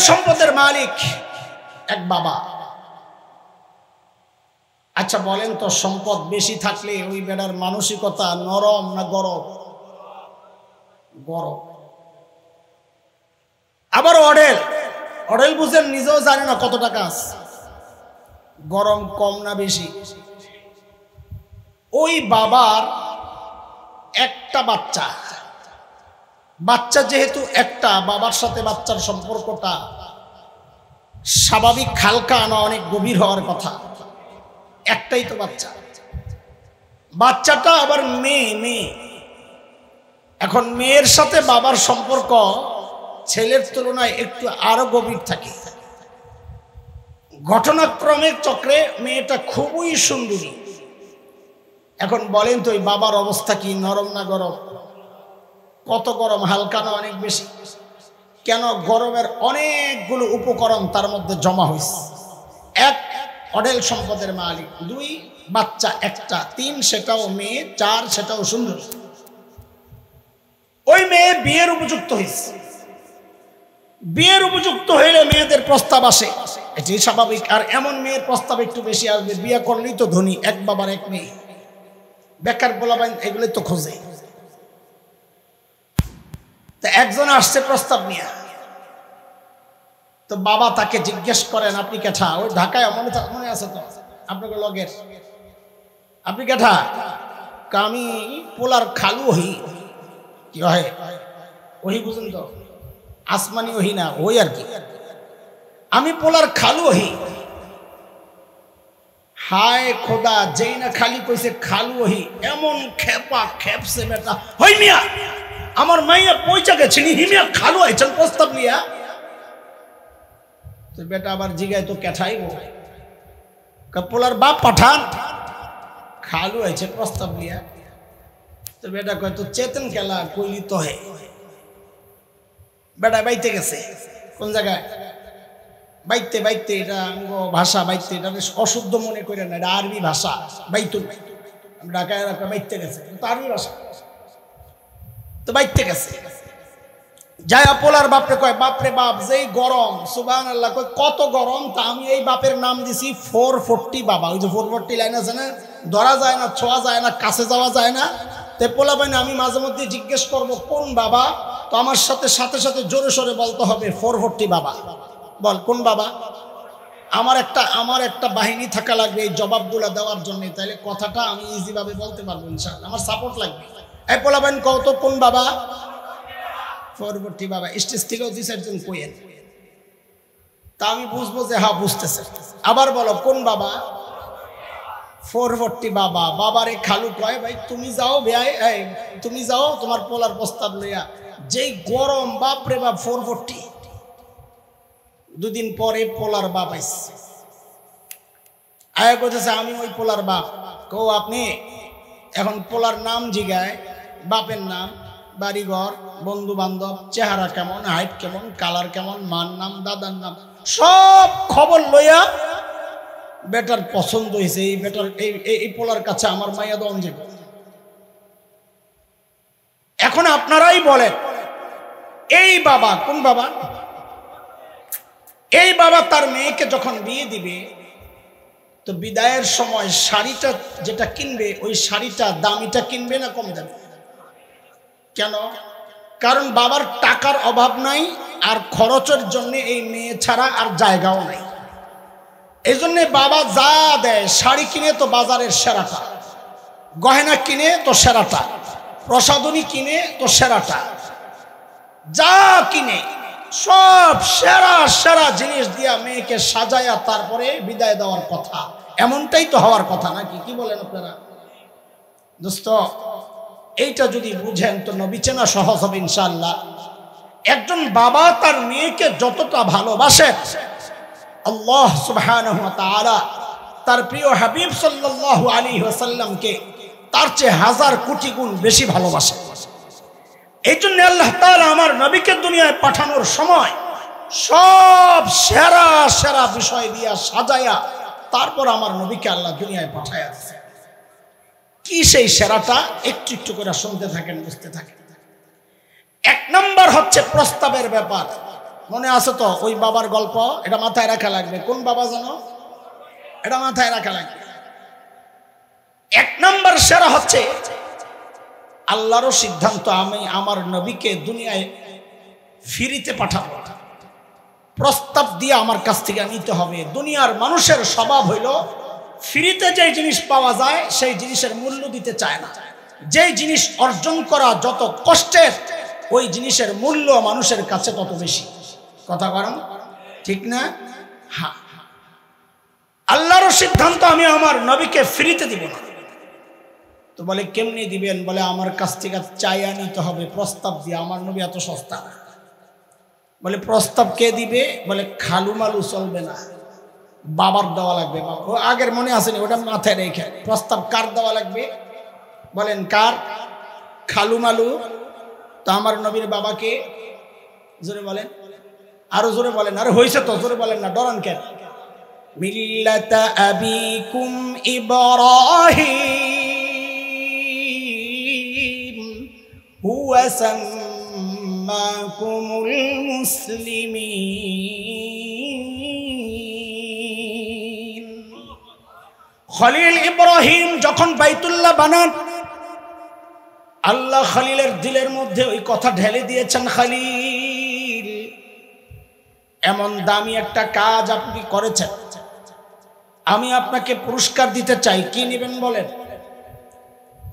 সম্পদের মালিক এক বাবা। আচ্ছা বলেন তো, সম্পদ বেশি থাকলে ওই বেটার মানসিকতা নরম না গরম? গরম। আবার অডেল, অডেল বুঝেন, নিজেও জানে না কত টাকা আছে, গরম কম না বেশি। ওই বাবার একটা বাচ্চা, বাচ্চা যেহেতু একটা, বাবার সাথে বাচ্চার সম্পর্কটা স্বাভাবিক হালকা না অনেক গভীর হওয়ার কথা। একটাই তো বাচ্চা, বাচ্চাটা আবার মেয়ে। এখন মেয়ের সাথে বাবার সম্পর্ক ছেলের তুলনায় একটু আরো গভীর থাকে। ঘটনাক্রমের চক্রে মেয়েটা খুবই সুন্দরী। এখন বলেন তো ওই বাবার অবস্থা কি, নরম না গরম? কত গরম, হালকা না অনেক বেশি? কেন? গরমের অনেকগুলো উপকরণ তার মধ্যে জমা হয়েছে। এক, অডেল সম্পদের মালিক। দুই, বাচ্চা একটা। তিন, সেটাও মেয়ে। চার, সেটাও সুন্দর। ওই মেয়ে বিয়ের উপযুক্ত হয়েছে। বিয়ের উপযুক্ত হইলে মেয়েদের প্রস্তাব আসে, এটি স্বাভাবিক। আর এমন মেয়ের প্রস্তাব একটু বেশি আসবে, বিয়ে করলেই তো ধনী, এক বাবার এক মেয়ে। বেকার পোলাপাইন এগুলো তো খোঁজে। তো একজন আসছে প্রস্তাব নিয়ে, তো বাবা তাকে জিজ্ঞেস করেন, আপনি কেঠা? ওই ঢাকায় মনে আছে তো আপনাকে লগের, আপনি কেঠা? আমি পোলার খালু হই। কি হয় ওই বুঝুন তো, আসমানি ওহি না, ওই আর কি। আমি পোলার খালু হই। হায় খোদা, যেই না খালি কইছে খালু হই, এমন খেপা খেপছে বেটা। হই মিয়া, আমার মাইয়া পয়সা গেছে নি, হিমিয়া খালু হয়েছেন প্রস্তাব নিয়া? তো বেটা আবার জিগায়, তো কেঠাইব? পোলার বাপ পাঠান, খালু হয়েছে প্রস্তাব নিয়া। তো বেটা কয়, তো চেতন খেলা কইলি তো হে। বেটা বাইতে গেছে। কোন জায়গায়? বাইতে। এটা ভাষা বাইতে, এটা অশুদ্ধ মনে করে না, এটা আরবি ভাষা। বাইতুল, ঢাকায় বাইতে গেছে, কিন্তু আরবি ভাষা। তো বাইতে গেছে, যাই পোলার বাপরে কয়, বাপরে বাপ যেই গরম, সুবহানাল্লাহ। কয় কত গরম? তা আমি এই বাপের নাম দিছি 440 বাবা। ওই যে 440 লাইন আছে না, ধরা যায় না, ছোঁয়া যায় না, কাছে যাওয়া যায় না। তে পোলা বাইনা আমি মাঝে মধ্যে জিজ্ঞেস করব কোন বাবা, তো আমার সাথে সাথে জোরে সোরে বলতে হবে 440 বাবা। বল কোন বাবা? আমার একটা বাহিনী থাকা লাগবে এই জবাবগুলো দেওয়ার জন্য, তাহলে কথাটা আমি ইজি ভাবে বলতে পারবো ইনশাআল্লাহ। আমার সাপোর্ট লাগবে। এই পোলা বাইন কও তো কোন বাবা? 440 বাবা। স্টেজ থেকেও 2-4 জন কইেন, তা আমি বুঝবো যে হ্যাঁ বুঝতেছে। আবার বলো কোন বাবা? 440 বাবা। বাবারে খালু কয়, ভাই তুমি যাও ভাই, তুমি যাও তোমার পোলার প্রস্তাব লইয়া। যেই গরম, বাপরে বাপ 440। দুদিন পরে পোলার বাপ আইছে, আয়া কইতেছে আমি ওই পোলার বাপ। কও আপনি? এখন পোলার নাম জিগায়, বাপের নাম, বাড়িঘর, বন্ধু বান্ধব, চেহারা কেমন, হাইট কেমন, কালার কেমন, মার নাম, দাদার নাম, সব খবর লইয়া বেটার পছন্দ হয়েছে, এই বেটার এই পোলার কাছে আমার মাইয়া দন যাবে। এখন আপনারাই বলেন, এই বাবা কোন বাবা? এই বাবা তার মেয়েকে যখন বিয়ে দিবে, তো বিদায়ের সময় শাড়িটা যেটা কিনবে, ওই শাড়িটা দামিটা কিনবে না কম দামি? কেন? কারণ বাবার টাকার অভাব নাই, আর খরচের জন্য এই মেয়ে ছাড়া আর জায়গাও নাই। এই জন্য বাবা যা দেয়, শাড়ি কিনে তো বাজারের সেরাটা, গয়না কিনে তো সেরাটা, প্রসাধনী কিনে তো সেরাটা, যা কিনে সব সেরা সেরা জিনিস দিয়া মেয়েকে সাজায়া তারপরে বিদায় দেওয়ার কথা। এমনটাই তো হওয়ার কথা নাকি? কি বলেন আপনারা? দোস্ত, এইটা যদি বুঝেন তো নবী চেনা সহজ হবে ইনশাআল্লাহ। একজন বাবা তার মেয়েকে যতটা ভালোবাসে, আল্লাহ সুবহানাহু ওয়া তাআলা তার প্রিয় হাবিব সাল্লাল্লাহু আলাইহি ওয়াসাল্লামকে তার চেয়ে হাজার কোটি গুণ বেশি ভালোবাসে। এই জন্য আল্লাহ তাআলা আমার নবীকে দুনিয়ায় পাঠানোর সময় সব সেরা সেরা বিষয় দিয়া সাজায়া তারপর আমার নবীকে আল্লাহ দুনিয়ায় পাঠায়া দিয়েছে। কি সেই সেরাটা? একটু একটু করে শুনতে থাকেন, বুঝতে থাকেন। এক নম্বর হচ্ছে প্রস্তাবের ব্যাপার। মনে আছে তো ওই বাবার গল্প? এটা মাথায় রাখা লাগবে। কোন বাবা জানো? এটা মাথায় রাখা লাগবে। এক নম্বর সেরা হচ্ছে আল্লাহরও সিদ্ধান্ত, আমি আমার নবীকে দুনিয়ায় ফিরিতে পাঠাবো, প্রস্তাব দিয়ে আমার কাছ থেকে নিতে হবে। দুনিয়ার মানুষের স্বভাব হইল ফ্রিতে যে জিনিস পাওয়া যায় সেই জিনিসের মূল্য দিতে চায় না। যে জিনিস অর্জন করা যত কষ্টের, ওই জিনিসের মূল্য মানুষের কাছে তত বেশি। কথা বলেন ঠিক না? হ্যাঁ, আল্লাহর সিদ্ধান্ত আমি আমার নবীকে ফ্রিতে দিব না। তো বলে কেমনি দিবেন? বলে আমার কাছ থেকে চাইয়া নিতে হবে, প্রস্তাব দিয়ে। আমার নবী এত সস্তা না। বলে প্রস্তাব কে দিবে? বলে খালু মালু চলবে না, বাবার দেওয়া লাগবে। ও আগের মনে আসেনি, ওটা মাথায় রেখে। প্রস্তাব কার দেওয়া লাগবে? বলেন কার? খালু মালু। তো আমার নবীর বাবাকে জোরে বলেন, আরো জোরে বলেন। আরে হয়েছে তো, জোরে বলেন না, ডরান কেন? মিল্লাতা আবিকুম ইব্রাহিম হুয়া সাম্মাকুমুল মুসলিমিন। খলিল ইব্রাহিম যখন বাইতুল্লাহ বানান, আল্লাহ খলিলের দিলের মধ্যে ওই কথা ঢেলে দিয়েছেন, খলিল এমন দামি একটা কাজ আপনি করেছেন, আমি আপনাকে পুরস্কার দিতে চাই। কি নেবেন বলেন?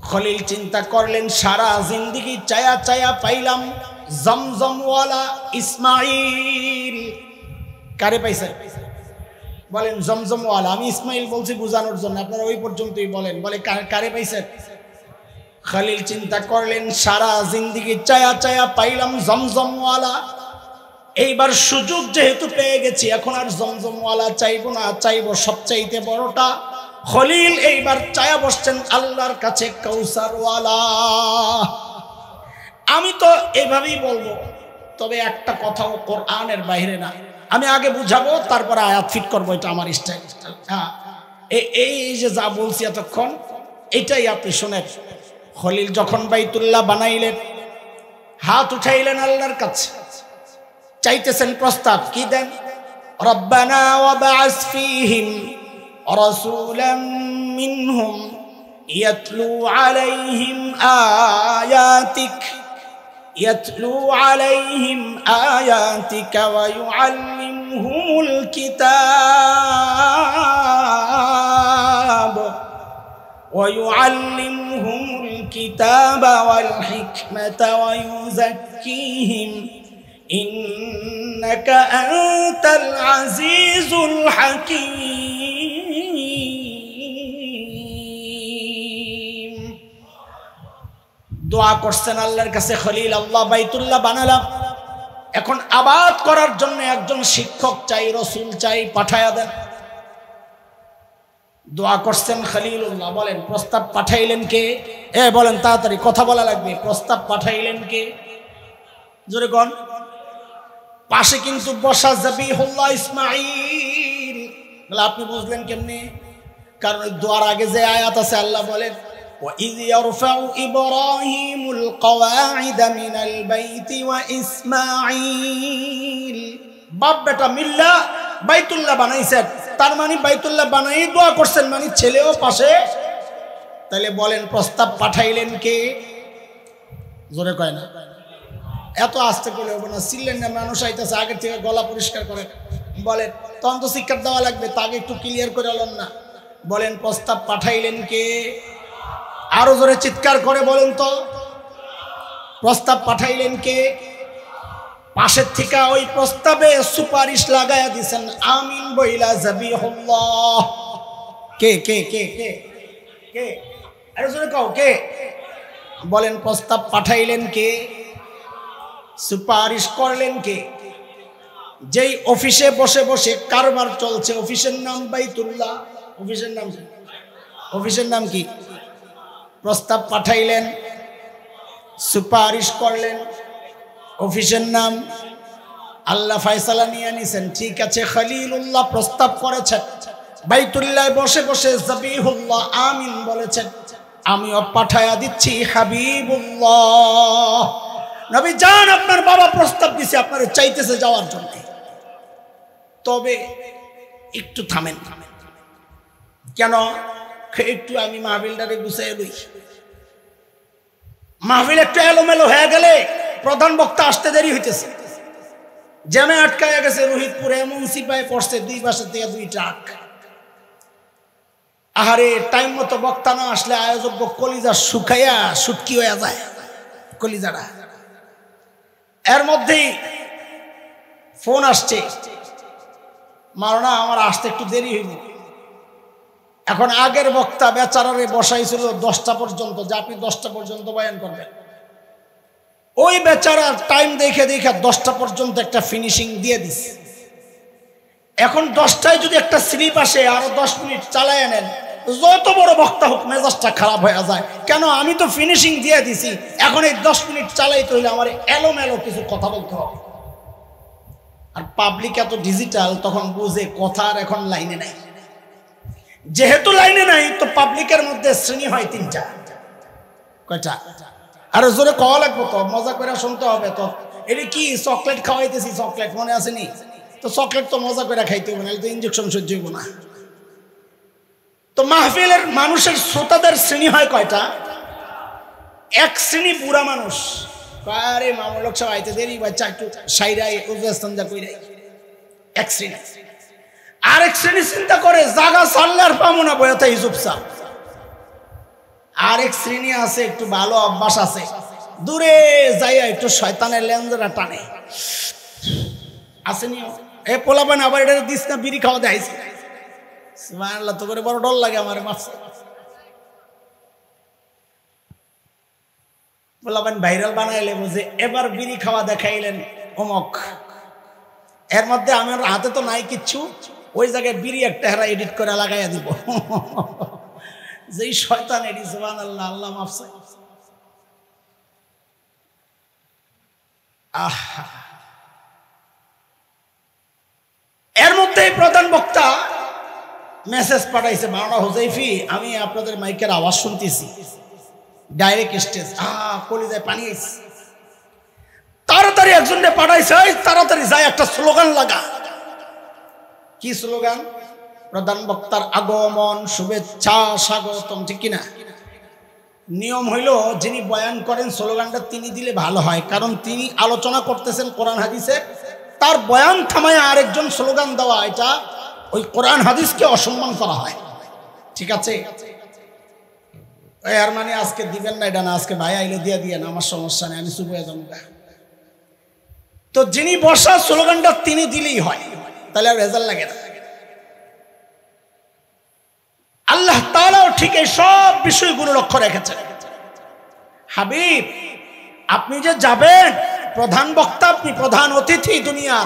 খলিল চিন্তা করলেন, সারা জিন্দেগি চায়া চায়া পাইলাম জমজমওয়ালা ইসমাইল। কারে পাইছেন বলেন? জমজমওয়ালা। আমি ইসমাইল বলছি বুঝানোর জন্য, আপনারা ওই পর্যন্তই বলেন। বলে কারে পাইছেন? খলিল চিন্তা করলেন, সারা জিন্দেগি চায়া চায়া পাইলাম জমজমওয়ালা, এইবার সুযোগ যেহেতু পেয়ে গেছি, এখন আর জমজমওয়ালা চাইবো না, চাইবো সবচাইতে বড়টা। খলিল এইবার চায়া বসছেন আল্লাহর কাছে কাউসারওয়ালা। আমি তো এইভাবেই বলবো, তবে একটা কথাও কোরআনের বাইরে না। আমি আগে বুঝাবো, তারপরে আয়াত ফিট করবো, এটা আমার স্টাইল। হ্যাঁ, এই যে যা বলছি এতক্ষণ, এটাই আপনি শোনেন। খলিল যখন বাইতুল্লাহ বানাইলেন, হাত উঠাইলেন আল্লাহর কাছে, চাইতেছেন প্রস্তাব। কি দেন? রব্বানা ওয়াবআস ফীহিম রাসূলাম মিনহুম ইয়াতলু আলাইহিম আয়াতিকা ওয়া ইউআল্লিমুহুমুল কিতাবা ওয়াল হিকমাতা ওয়া ইউযাক্কিহিম ইন্নাকা আনতাল আজিজুল হাকীম। দোয়া করছেন আল্লাহর কাছে খলিল, আল্লাহ বাইতুল্লাহ বানালাম, এখন আবাদ করার জন্য একজন শিক্ষক চাই, রসুল চাই, পাঠায়া দেন। দোয়া করছেন খলিলুল্লাহ। বলেন প্রস্তাব পাঠাইলেন কে? বলেন তাড়াতাড়ি, কথা বলা লাগবে। প্রস্তাব পাঠাইলেন কে? জোরে কোন? পাশে কিন্তু বসা যাবিহুল্লাহ ইসমাঈল। বলে আপনি বুঝলেন কেমনে? কারণ দোয়ার আগে যে আয়াত আছে, আল্লাহ বলেন وَإِذْ يَرْفَعُ إِبْرَاهِيمُ الْقَوَاعِدَ مِنَ الْبَيْتِ وَإِسْمَاعِيلُ। বাপ বেটা মিল্লা বাইতুল্লাহ বানাইছেন, তার মানে বাইতুল্লাহ বানাই দোয়া করছেন, মানে ছেলেও পাশে। তাহলে বলেন প্রস্তাব পাঠাইলেন কে? জোরে কয় না, এত আস্তে করে হবে না। চিল্লেন না, মানুষ আইতেছে, আগের থেকে গলা পরিষ্কার করেন। বলেন তখন তো শিক্ষা দেওয়া লাগবে, তা আগে একটু ক্লিয়ার করে আলেন না। বলেন প্রস্তাব পাঠাইলেন কে? আরো জোরে চিৎকার করে বলেন তো, প্রস্তাব পাঠাইলেন কে? পাশের থেকে ওই প্রস্তাবে সুপারিশ লাগায়া দিছেন, আমিন বইলা যাবিহুল্লাহ। কে কে কে কে কে? আরো জোরে কও, কে? বলেন প্রস্তাব পাঠাইলেন কে? সুপারিশ করলেন কে? যেই অফিসে বসে বসে কারবার চলছে, অফিসের নাম বাইতুল্লাহ, অফিসের নাম কি? প্রস্তাব পাঠাইলেন, সুপারিশ করলেন, অফিসের নাম আল্লাহ ফয়সালা নিয়ে নিছেন। ঠিক আছে, খলিলুল্লাহ প্রস্তাব করেছেন, বাইতুল্লাহ বসে বসে যাবিহুল্লাহ আমিন বলেছেন, আমিও পাঠায়া দিচ্ছি হাবিবুল্লাহ। নবী যান, আপনার বাবা প্রস্তাব দিছে, আপনার চাইতেছে যাওয়ার জন্য, তবে একটু থামেন। কেন? একটু আমি মাহফিলটারে গুছাই লই। মাহফিল একটু এলোমেলো হয়ে গেলে প্রধান বক্তা আসতে দেরি হইতেছে, জ্যামে আটকায় গেছে রোহিতপুরে, এমন সিপাই পড়ছে 2 পাশে থেকে 2 ট্রাক। আহারে, টাইম মতো বক্তা না আসলে আয়োজক কলিজা শুকাইয়া শুটকি হয়ে যায় কলিজাটা। এর মধ্যেই ফোন আসছে, মাওলানা আমার আসতে একটু দেরি হইল। এখন আগের বক্তা বেচারারে বসাইছিল 10টা পর্যন্ত, যে আপনি 10টা পর্যন্ত বয়ান করবেন। ওই বেচারা টাইম দেখে দেখে 10টা পর্যন্ত একটা ফিনিশিং দিয়ে দিস। এখন 10টায় যদি একটা স্লিপ আসে, আরো 10 মিনিট চালায় নেন, যত বড় বক্তা হোক মেজাজটা খারাপ হয়ে যায়। কেন? আমি তো ফিনিশিং দিয়ে দিছি, এখন এই 10 মিনিট চালাইতে হইলে আমার এলোমেলো কিছু কথা বলতে হবে। আর পাবলিক এত ডিজিটাল, তখন বুঝে কথার এখন লাইনে নাই। যেহেতু লাইনে নাই, তো পাবলিকের মধ্যে শ্রেণী হয় 3টা। কয়টা? আরো জোরে কওয়া লাগবো, তো মজা করে শুনতে হবে। তো এটা কি চকলেট খাওয়াইতেছি, চকলেট মনে আসেনি? তো চকলেট তো মজা করে খাইতে হবে, না তো ইঞ্জেকশন সহ্য হইব না। তো মাহফিলের মানুষের শ্রোতাদের শ্রেণী হয় কয়টা? এক শ্রেণী বুড়া মানুষ, আরে মামুল লোক সব আইতে দেরি, বাচ্চা একটু সাইরাই উজস্তানজা কইরাই, এক শ্রেণী। আরেক শ্রেণী চিন্তা করে জাগা ছাড়লে আর পাবো না, বয়াতে চুপচাপ। আরেক শ্রেণী আছে একটু ভালো অভ্যাস আছে, দূরে যাইয়া একটু শয়তানের লেঞ্জরা টানে, আসেনি? এ পোলাপান আবার এটা দিস না, বিড়ি খাওয়া দেখাইছে। সুবহানাল্লাহ, তো করে বড় ডর লাগে আমার। মাছ পোলাপান ভাইরাল বানাইলে বুঝে এবার বিড়ি খাওয়া দেখাইলেন অমক। এর মধ্যে আমার হাতে তো নাই কিচ্ছু, ওই জায়গায় বিড়ি একটা হেরা এডিট করে লাগাইয়া দিব। যেই শয়তান এডি, সুবহানাল্লাহ, আল্লাহ মাফ চাই। এর মধ্যে প্রধান বক্তা মেসেজ পাঠাইছে, মাওলানা হুজাইফি, আমি আপনাদের মাইকের আওয়াজ শুনতেছি, ডাইরেক্ট স্টেজ। কলিজায় পানি আইছে। তাড়াতাড়ি একজনে পাঠাইছে, তাড়াতাড়ি যায় একটা স্লোগান লাগা। কি স্লোগান? প্রধান বক্তার আগমন, শুভেচ্ছা, স্বাগতম, ঠিক কিনা? নিয়ম হইল যিনি বয়ান করেন স্লোগানটা তিনি দিলে ভালো হয়, কারণ তিনি আলোচনা করতেছেন কোরআন হাদিসে, তার বয়ান থামায় আরেকজন স্লোগান দেওয়া, এটা ওই কোরআন হাদিসকে অসম্মান করা হয়। ঠিক আছে? আর মানে আজকে দিবেন না এটা না, আজকে ভাই আইলে দিয়ে দিয়ে না, আমার সমস্যা নেই, আমি চুপ হয়ে যাবো। তো যিনি বসা স্লোগানটা তিনি দিলেই হয়, তাহলে আর রেজাল্ট লাগে না। আল্লাহ তাআলাও ঠিক এই সব বিষয়গুলো লক্ষ্য রেখেছেন। হাবিব, আপনি যে যাবেন প্রধান বক্তা, আপনি প্রধান অতিথি দুনিয়া,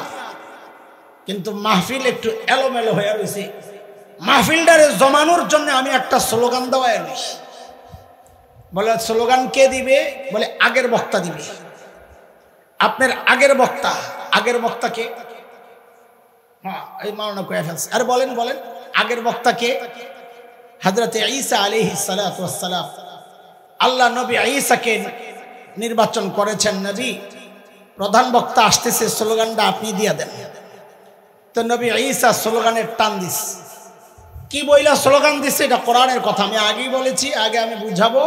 কিন্তু মাহফিল একটু এলোমেলো হয়ে রয়েছে। মাহফিলটারে জমানোর জন্য আমি একটা স্লোগান দেওয়া এলি। বলে স্লোগান কে দিবে? বলে আগের বক্তা দিবে। আপনার আগের বক্তা, আগের বক্তা কে? হ্যাঁ, এই মাওলানা কয়ে ফেলছে। আরে বলেন বলেন, আগের বক্তা কে? হযরত ঈসা আলাইহিস সালাতু ওয়াস সালাম। আল্লাহ নবী ঈসাকে নির্বাচন করেছেন নবী, প্রধান বক্তা আসতেছে, স্লোগানটা আপনি দিয়ে দেন। তো নবী ঈসা স্লোগানের টান দিস। কি বইলা স্লোগান দিচ্ছে? এটা কোরআনের কথা, আমি আগেই বলেছি, আগে আমি বুঝাবো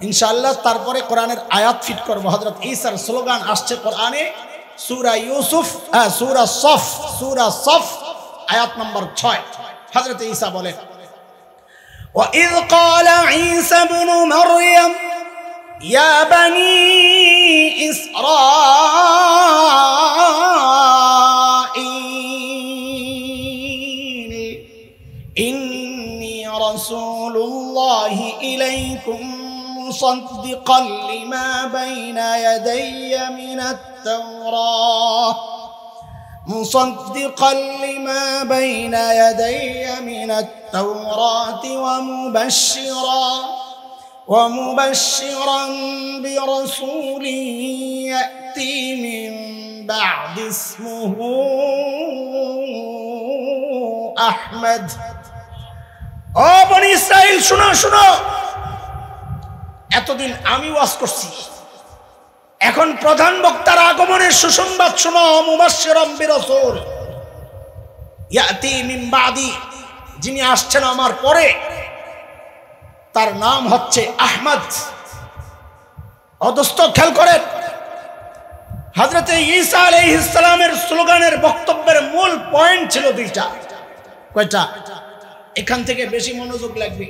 ইনশাআল্লাহ, তারপরে কোরআনের আয়াত ফিট করবো। হযরত ঈসার স্লোগান আসছে কোরআনে, সূরা ইউসুফ, সূরা সফ আয়াত নম্বর 6। হযরত ঈসা বলেন, وَإِذْ قَالَ عِيسَى ابْنُ مَرْيَمَ يَا بَنِي إِسْرَائِيلَ إِنِّي رَسُولُ اللَّهِ إِلَيْكُمْ مُصَدِّقًا لِمَا بَيْنَ يَدَيَّ مِنَ التَّوْرَاةِ مصدقا لما بين يدي من التوراة ومبشرا برسول يأتي من بعد اسمه أحمد। ও বনি ইসরাইল, শুনো শুনো, এতদিন আমি ওয়াজ করছি, এখন প্রধান বক্তার আগমনের সুসংবাদ শোনো, মুবাশশিরাম বিরাসূল ইয়াতি মিন বাদি, যিনি আসছেন আমার পরে, তার নাম হচ্ছে আহমদ। অদস্ত খেয়াল করেন, হযরতে ঈসা আলাইহিস সালামের স্লোগানের বক্তব্যের মূল পয়েন্ট ছিল দুইটা। কয়টা? এখান থেকে বেশি মনোযোগ লাগবে।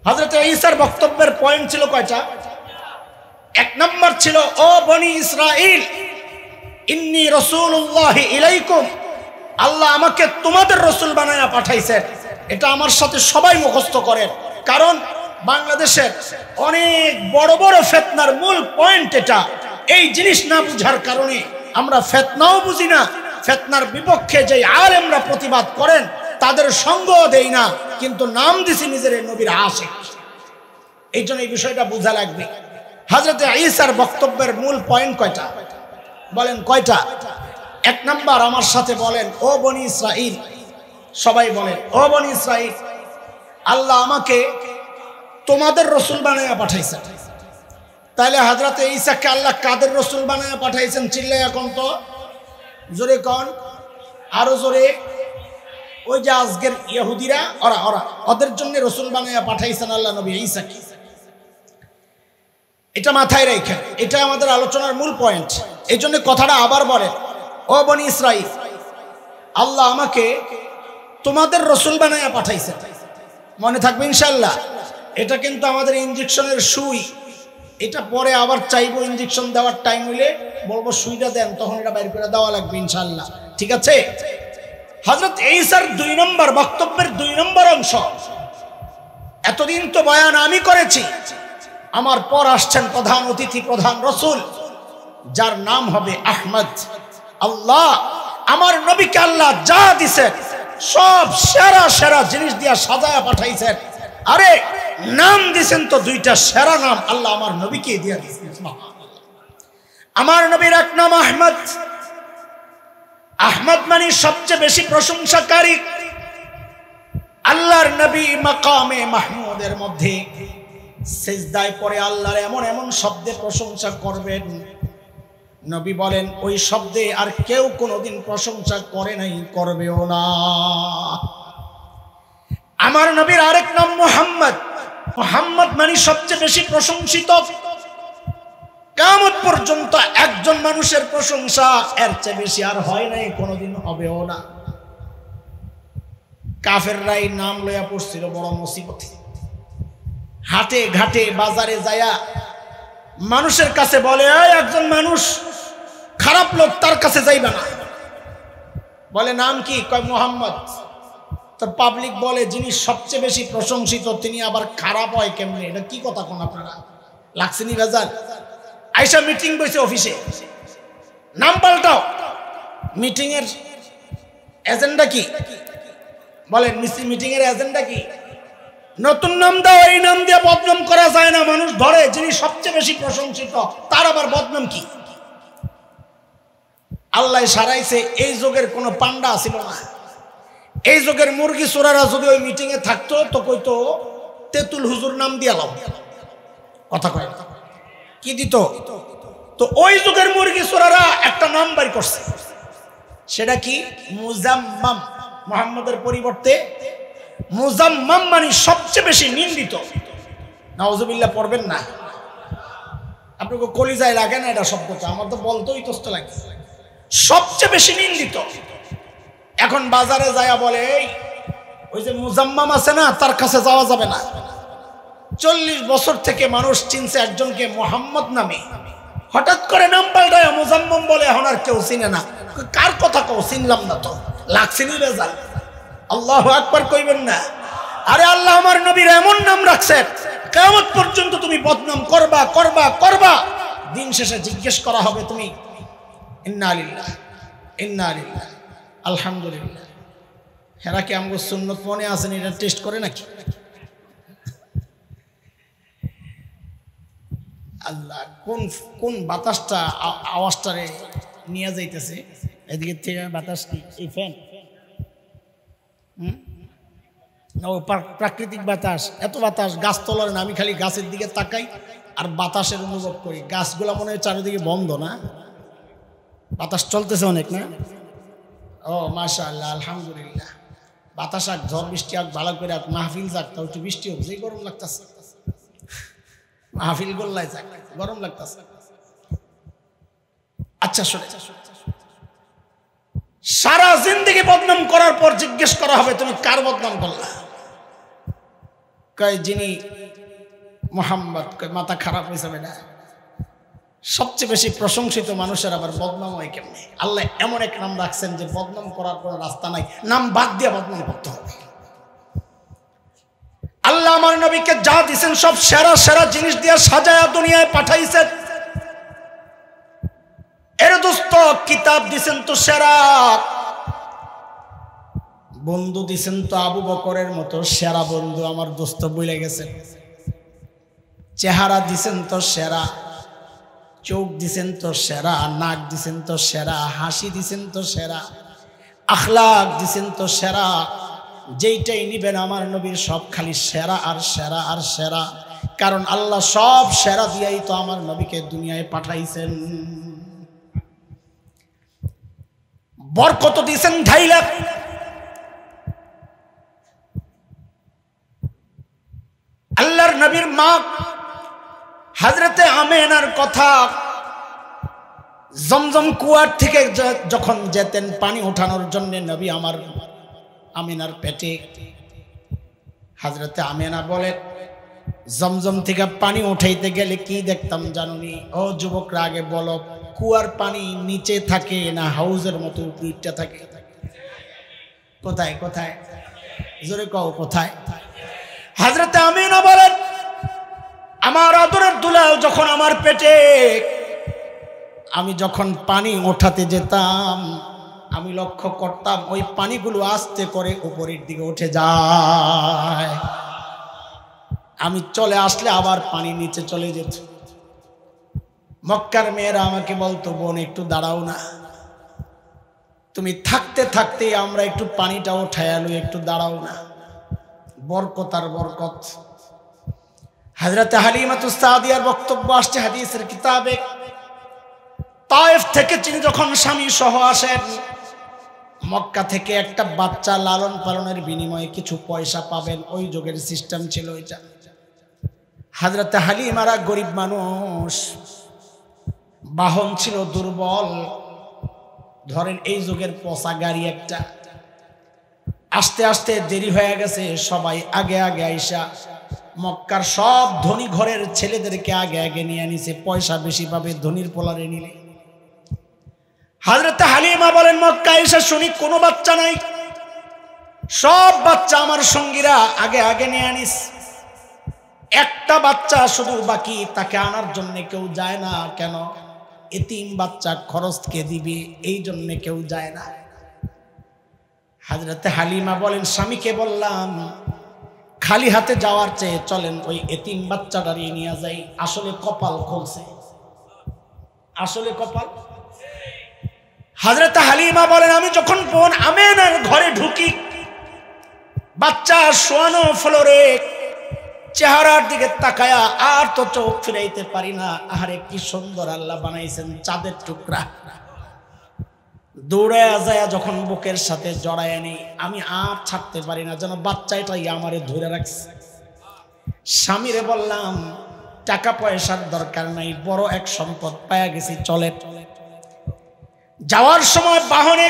হযরতে ঈসার বক্তব্যের পয়েন্ট ছিল কয়টা? এক নম্বর ছিল, ও বনি ইসরাইল, ইন্নী রাসূলুল্লাহি ইলাইকুম, আল্লাহ আমাকে তোমাদের রাসূল বানায়া পাঠাইছেন। এটা আমার সাথে সবাই মুখস্থ করেন, কারণ বাংলাদেশের অনেক বড় বড় ফিতনার মূল পয়েন্ট এটা। এই জিনিস না বুঝার কারণে আমরা ফিতনাও বুঝি না, ফিতনার বিপক্ষে যে আলেমরা প্রতিবাদ করেন তাদের সঙ্গ দেই না, কিন্তু নাম দিছি নিজের নবীর আশিক। এই জন্য এই বিষয়টা বোঝা লাগবে। হযরতে ঈসার বক্তব্যের মূল পয়েন্ট কয়টা বলেন? কয়টা? এক নাম্বার, আমার সাথে বলেন, ও বনি ইসরাইল। সবাই বলেন, ও বনি ইসরাইল, আল্লাহ আমাকে তোমাদের রাসূল বানায়া পাঠাইছেন। তাহলে হযরতে ঈসাকে আল্লাহ কাদের রাসূল বানায়া পাঠাইছেন? চিল্লায়া কোন তো, জোরে কোন, আরো জোরে। ওই যে আজকের ইহুদিরা, ওদের জন্য রাসূল বানায়া পাঠাইছেন আল্লাহ নবী ঈসাকে। এটা মাথায় রাখেন, এটা আমাদের আলোচনার মূল পয়েন্ট। এই জন্য কথাটা আবার বলেন, ও বনি ইসরাইল, আল্লাহ আমাকে তোমাদের রাসূল বানায়া পাঠাইছেন। মনে থাকবে ইনশাআল্লাহ। এটা কিন্তু আমাদের ইনজেকশনের সুই, এটা পরে আবার চাইবো, ইনজেকশন দেওয়ার টাইম হইলে বলবো সুইটা দেন, তখন এটা বাইর করে দেওয়া লাগবে ইনশাআল্লাহ। ঠিক আছে? হযরত ঈসার 2 নম্বর বক্তব্যের 2 নম্বর অংশ, এতদিন তো বয়ান আমি করেছি, আমার পর আসছেন প্রধান অতিথি, প্রধান রাসূল, যার নাম হবে আহমদ। আল্লাহ আমার নবীকে আল্লাহ যা দিছে সব সেরা সেরা জিনিস দিয়া সাজায়া পাঠাইছেন। আরে নাম দিছেন তো দুইটা সেরা নাম, আল্লাহ আমার নবীকে দিয়া দিয়েছেন। আমার নবীর এক নাম আহমদ। আহমদ মানে সবচেয়ে বেশি প্রশংসাকারী। আল্লাহর নবী মাকামে মাহমুদের মধ্যে সিজদায় পড়ে আল্লাহর এমন এমন শব্দে প্রশংসা করবেন, নবী বলেন ওই শব্দে আর কেউ কোনোদিন প্রশংসা করে নাই, করবেও না। আমার নবীর আরেক নাম মুহাম্মদ। মুহাম্মদ মানে সবচেয়ে বেশি প্রশংসিত। কিয়ামত পর্যন্ত একজন মানুষের প্রশংসা এর চেয়ে বেশি আর হয় নাই, কোনোদিন হবেও না। কাফেররাই নাম লইয়া পড়ছিল বড় মুসিবত। হাটে ঘাটে বাজারে যায়া মানুষের কাছে বলে, একজন মানুষ খারাপ লোক, তার কাছে যাইবা না। বলে নাম কি? কয় মুহাম্মদ। তো পাবলিক বলে যিনি সবচেয়ে বেশি প্রশংসিত তিনি আবার খারাপ হয় কেমনে? এটা কি কথা কোন আপনারা? লাগছেনি বাজার আইসা মিটিং বসে অফিসে, নাম পাল্টাও। মিটিং এর এজেন্ডা কি বলেন? মিটিং এর এজেন্ডা কি? নতুন নাম দাও, এই নাম দিয়ে বদনাম করা যায় না। মানুষ ধরে যিনি সবচেয়ে বেশি প্রশংসিত তার আবার বদনাম কি? আল্লাহ সারাইছে, এই যুগের কোনো পান্ডা ছিল না। এই যুগের মুরগি চোরারা যদি ওই মিটিং এ থাকতো তো কইতো তেতুল হুজুর নাম দিয়া লাও। কথা কয় কি দিত? তো ওই যুগের মুরগি চোরারা একটা নাম বের করছে, সেটা কি? মুজাম্মাম। মুহাম্মদের পরিবর্তে মুজাম্মাম মানে সবচেয়ে বেশি নিন্দিত। নাউজুবিল্লাহ পড়বেন না, আপনাকে কলিজায় লাগে না এটা শব্দটা, আমার তো বলতেই কষ্ট লাগে। সবচেয়ে বেশি নিন্দিত। এখন বাজারে যায়া বলে ওই যে মুজাম্মাম আছে না, তার কাছে যাওয়া যাবে না। 40 বছর থেকে মানুষ চিনছে একজনকে মুহাম্মদ নামে, হঠাৎ করে নাম পাল্টায় মুজাম্মাম বলে, এখন আর কেউ চিনে না। কার কথা কও? চিনলাম না তো, লাগছেনি রেজাল্ট। আল্লাহু আকবার কইবেন না? আরে আল্লাহ আমার নবীর এমন নাম রাখছেন, কিয়ামত পর্যন্ত তুমি বদনাম করবা করবা করবা, দিন শেষে জিজ্ঞেস করা হবে তুমি ইন্না লিল্লাহ ইন্না লিল্লাহ আলহামদুলিল্লাহ। হেরা কি আমগো সুন্নত মনে আছেন? এটা টেস্ট করে নাকি? আল্লাহ কোন কোন বাতাসটা আওয়াজটারে নিয়ে যাইতেছে এদিকে থেকে? বাতাস কি? এই ফ্যান? ও প্রাকৃতিক বাতাস। এত বাতাস গাছ তলার না, আমি খালি গাছের দিকে তাকাই আর বাতাসের অনুভব করি। গাছগুলা মনে হয় চারিদিকে বন্ধ না, বাতাস চলতেছে অনেক না? ও মাশাআল্লাহ, আলহামদুলিল্লাহ। বাতাস আক, ঝড় বৃষ্টি আক, ভালো করে আক, মাহফিল যাক, তাও একটু বৃষ্টি হোক, যেই গরম লাগতেছে। মাহফিল গোল্লাই যাক, গরম লাগতেছে। আচ্ছা শোনে, সারা জিন্দেগি বদনাম করার পর জিজ্ঞেস করা হবে তুমি কার বদনাম করলা? কয় যিনি মোহাম্মদ। কয় মাথা খারাপ হয়েছে বেটা, সবচেয়ে বেশি প্রশংসিত মানুষের আবার বদনাম হয় কেমনে? আল্লাহ এমন এক নাম রাখছেন যে বদনাম করার কোনো রাস্তা নাই, নাম বাদ দিয়ে বদনাম করতে হবে। আল্লাহ আমার নবীকে যা দিয়েছেন সব সেরা সেরা জিনিস দিয়ে সাজায়া দুনিয়ায় পাঠাইছেন। এর দোস্ত কিতাব দিছেন তো সেরা, বন্ধু দিছেন তো আবু বকরের মতো সেরা বন্ধু, আমার দোস্ত বলে গেছেন। চেহারা দিছেন তো সেরা, চোখ দিছেন তো সেরা, নাক দিছেন তো সেরা, হাসি দিছেন তো সেরা, আখলাক দিছেন তো সেরা। যেইটাই নিবেন আমার নবীর সব খালি সেরা আর সেরা আর সেরা, কারণ আল্লাহ সব সেরা দিয়াই তো আমার নবীকে দুনিয়ায় পাঠাইছেন। বরকত দিছেন ঢাইলা, আল্লাহর নবীর মা হযরতে আমেনার কথা, জমজম কুয়ার থেকে যখন যেতেন পানি উঠানোর জন্য নবী আমার আমিনার পেটে, হযরতে আমেনা বলেন জমজম থেকে পানি উঠাইতে গেলে কি দেখতাম জানুনি? ও যুবকরা আগে বলো, কুয়ার পানি নিচে থাকে না হাউজের মতো উপরিটা থাকে? কোথায় কোথায়? জোরে কও কোথায়? হযরতে আমিনা বলেন আমার আদরের দুলাল যখন আমার পেটে, আমি যখন পানি ওঠাতে যেতাম আমি লক্ষ্য করতাম ওই পানিগুলো আস্তে করে উপরের দিকে উঠে যায়, আমি চলে আসলে আবার পানি নিচে চলে যেত। মক্কার মেয়েরা আমাকে বলতো বোন একটু দাঁড়াও না, তুমি থাকতে থাকতে আমরা একটু পানিটা উঠায় আলো, একটু দাঁড়াও না। বরকত আর বরকত। হযরত হালিমাতুস সাদিয়ার বক্তব্য আসছে হাদিসের কিতাবে, তায়েফ থেকে তিনি যখন স্বামী সহ আসেন, মক্কা থেকে একটা বাচ্চা লালন পালনের বিনিময়ে কিছু পয়সা পাবেন, ওই যুগের সিস্টেম ছিল এটা। হযরত হালিমারা গরিব মানুষ, বাহন ছিল দুর্বল, ধরেন এই যুগের পচা গাড়ি একটা। আস্তে আস্তে দেরি হয়ে গেছে, সবাই আগে আগে আইসা মক্কার সব ধনী ঘরের ছেলেদেরকে আগে আগে নিয়ে নিছে, পয়সা বেশি পাবে ধনীর পোলারে নিলে। হযরত হালিমা বলেন মক্কা এসে শুনি কোনো বাচ্চা নাই, সব বাচ্চা আমার সঙ্গীরা আগে আগে নিয়ে নিস, একটা বাচ্চা শুধু বাকি, তাকে আনার জন্য কেউ যায় না। কেন? এতিম বাচ্চা খরচ কে দিবে, এই জন্য কেউ যায় না। হযরত হালিমা বলেন স্বামীকে বললাম খালি হাতে যাওয়ার চেয়ে চলেন ওই এতিম বাচ্চাটারে নিয়ে যাই। আসলে কপাল খুলছে, আসলে কপাল। হযরত হালিমা বলেন আমি যখন বোন আমেনার ঘরে ঢুকি, বাচ্চা শোয়ানো ফ্লোরে, চেহারার দিকে তাকায়া আর তো চোখ ফিরাইতে পারি না। আরে কি সুন্দর আল্লাহ বানাইছেন, চাঁদের টুকরা। দৌড়ে যায় যখন বুকের সাথে জড়ায় নেই, আমি আর ছাড়তে পারি না, যেন বাচ্চাটাই আমারে ধরে রাখছে। স্বামীরে বললাম টাকা পয়সার দরকার নাই, বড় এক সম্পদ পায়া গেছি, চলে। যাওয়ার সময় বাহনে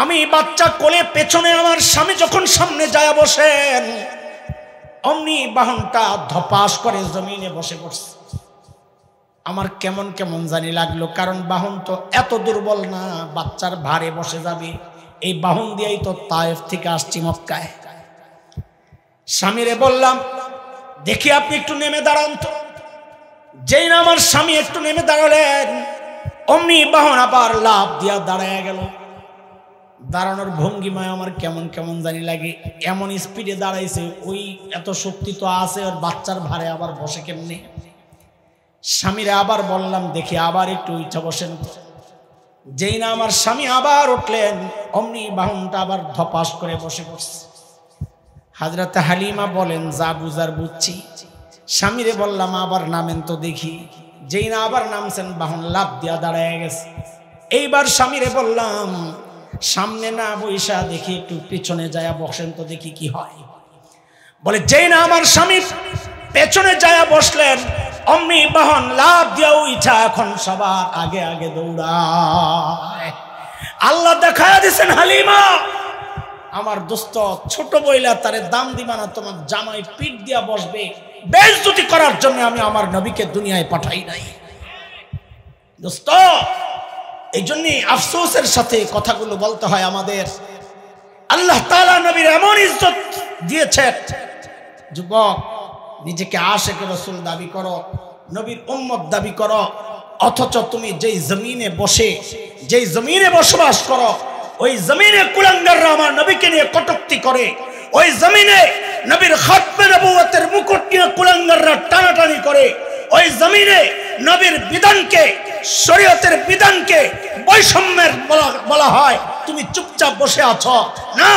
আমি বাচ্চা কোলে, পেছনে আমার স্বামী যখন সামনে যায় বসেন, অমনি বাহনটা ধপাস করে জমিনে বসে পড়ছে। আমার কেমন কেমন জানি লাগলো, কারণ বাহন তো এত দুর্বল না, বাচ্চার ভারে বসে যাবে। এই বাহন দিয়েই তো তায়েফ থেকে আসছি মক্কায়। স্বামীরে বললাম দেখি আপনি একটু নেমে দাঁড়ান তো। যেই না আমার স্বামী একটু নেমে দাঁড়ালেন, অমনি বাহন আবার লাফ দিয়া দাঁড়ায় গেল। দাঁড়ানোর ভঙ্গিমায় আমার কেমন কেমন জানি লাগে, এমন স্পিডে দাঁড়াইছে, ওই এত শক্তি তো আছে, ওর বাচ্চার ভারে আবার বসে কেমনি। স্বামীরা আবার বললাম দেখি আবার একটু ইচ্ছা বসেন। যেই না আমার স্বামী আবার উঠলেন, অমনি বাহনটা আবার ধপাস করে বসে পড়ছে। হযরত হালিমা বলেন যা বুঝার বুঝছি। স্বামীরে বললাম আবার নামেন তো দেখি। যেই না আবার নামছেন বাহন লাফ দিয়া দাঁড়ায় গেছে। এইবার স্বামীরে বললাম সামনে না বইসা দেখি একটু পিছনে যায় বসেন তো দেখি কি হয়। বলে যেই না আমার স্বামী পেছনে যায় বসলেন অমনি বাহন লাফ দিয়া উঠা এখন সবার আগে আগে দৌড়ায়। আল্লাহ দেখায়া দিছেন হালিমা আমার দোস্ত ছোট বইলা তারে দাম দিবা না, তোমার জামাই পিঠ দিয়া বসবে বেইজ্জতি করার জন্য আমি আমার নবীকে দুনিয়ায় পাঠাই নাই। দোস্ত এই জন্যই আফসোসের সাথে কথাগুলো বলতে হয় আমাদের। আল্লাহ তাআলা নবীর এমন ইজ্জত দিয়েছেন। যুবক নিজেকে আশিক রাসূল দাবি করো, নবীর উম্মত দাবি করো, অথচ তুমি যেই জমিনে বসে যেই জমিনে বসবাস করো ওই জমিনে কুলাঙ্গাররা আমার নবীকে নিয়ে কটূক্তি করে, ওই জমিনে নবীর খাতমে নবুয়তের মুকুট নিয়ে কুলাঙ্গাররা টানাটানি করে, ওই জমিনে নবীর বিধানকে শরীয়তের বিধানকে বৈষম্যের বলা হয়। তুমি চুপচাপ বসে আছো না।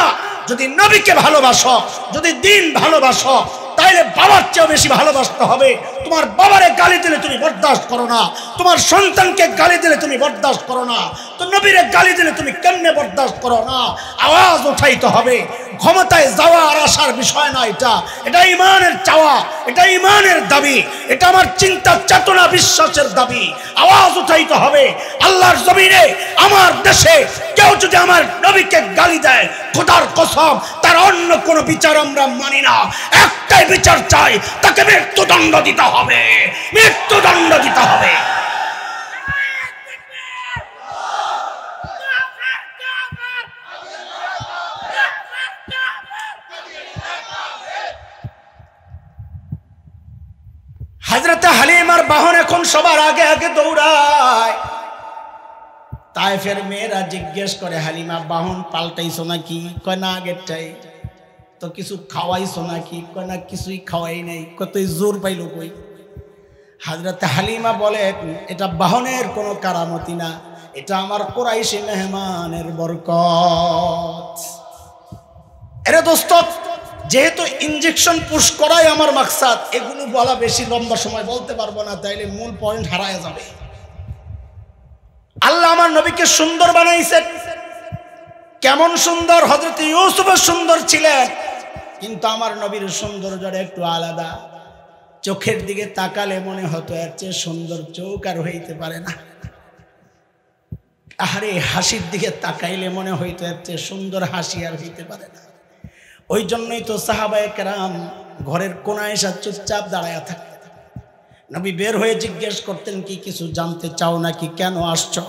যদি নবীকে ভালোবাসো, যদি দ্বীন ভালোবাসো, তাইলে বাবার চেয়ে বেশি ভালোবাসতে হবে। তোমার বাবারে গালি দিলে তুমি বরদাস্ত করো না, তোমার সন্তানকে গালি দিলে তুমি বরদাস্ত করো না, তো নবীরে গালি দিলে তুমি কেমনে বরদাস্ত করো না? আওয়াজ উঠাইতে হবে। ক্ষমতায় যাওয়া আর আসার বিষয় না, এটা ইমানের চাওয়া, এটা ইমানের দাবি, এটা আমার চিন্তা চেতনা বিশ্বাসের দাবি। আওয়াজ উঠাইতে হবে। আল্লাহর জমিনে আমার দেশে কেউ যদি আমার নবীকে গালি দেয়, খোদার কসম তার অন্য কোনো বিচার আমরা মানি না। একটাই বিচার চাই, তাকে মৃত্যুদণ্ড দিতে হবে, মৃত্যুদণ্ড দিতে হবে। হযরতে হালিমার বাহন এখন সবার আগে আগে দৌড়ায়। তায়েফের মেয়েরা জিজ্ঞেস করে হালিমা বাহন পাল্টাইছো নাকি? কয় না আগেরটাই। তো কিছু খাওয়াইছো নাকি? কয় না কিছুই খাওয়াই নাই। কতই জোর পাইল কই? হযরতে হালিমা বলে এটা বাহনের কোনো কারামতি না, এটা আমার কুরাইশি মেহমানের বরকত। এরে দোস্ত, যেহেতু ইনজেকশন পুশ করাই আমার মাকসাদ, এগুলো বলা বেশি লম্বা সময় বলতে পারবো না, তাইলে মূল পয়েন্ট হারায় যাবে। আল্লাহ আমার নবীকে সুন্দর বানাইছেন। কেমন সুন্দর? হযরত ইউসুফ সুন্দর ছিলেন, কিন্তু আমার নবীর সৌন্দর্যটা একটু আলাদা। চোখের দিকে তাকালে মনে হতো এর চেয়ে সুন্দর চোখ আর হইতে পারে না। আরে হাসির দিকে তাকাইলে মনে হইতো এর চেয়ে সুন্দর হাসি আর হইতে পারে না। ওই জন্যই তো সাহাবায়ে কেরাম ঘরের কোনায় এসে চুপচাপ দাঁড়ায় থাকতেন। নবী বের হয়ে জিজ্ঞেস করতেন কি কিছু জানতে চাও নাকি, কেন আসছো?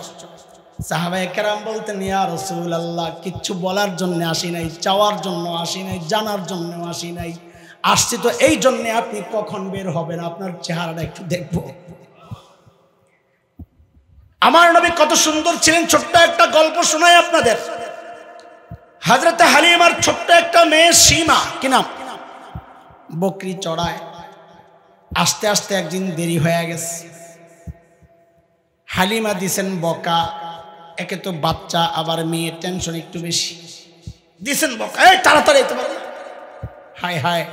সাহাবায়ে কেরাম বলতেন ইয়া রাসূলুল্লাহ, কিচ্ছু বলার জন্য আসি নাই, চাওয়ার জন্য আসি নাই, জানার জন্য আসি নাই, আসছি তো এই জন্য আপনি কখন বের হবেন আপনার চেহারাটা একটু দেখব। আমার নবী কত সুন্দর ছিলেন। ছোট্ট একটা গল্প শোনাই আপনাদের। হযরতে হালিমার ছোট্ট একটা মেয়ে সীমা, কি নাম, বকরি চড়ায়। আস্তে আস্তে একদিন দেরি হয়ে গেছে। হালিমা দিছেন বকা, একে তো বাচ্চা আবার মেয়ে, টেনশন একটু বেশি, দিছেন বকা, এই তাড়াতাড়ি তোমার। হায় হায়,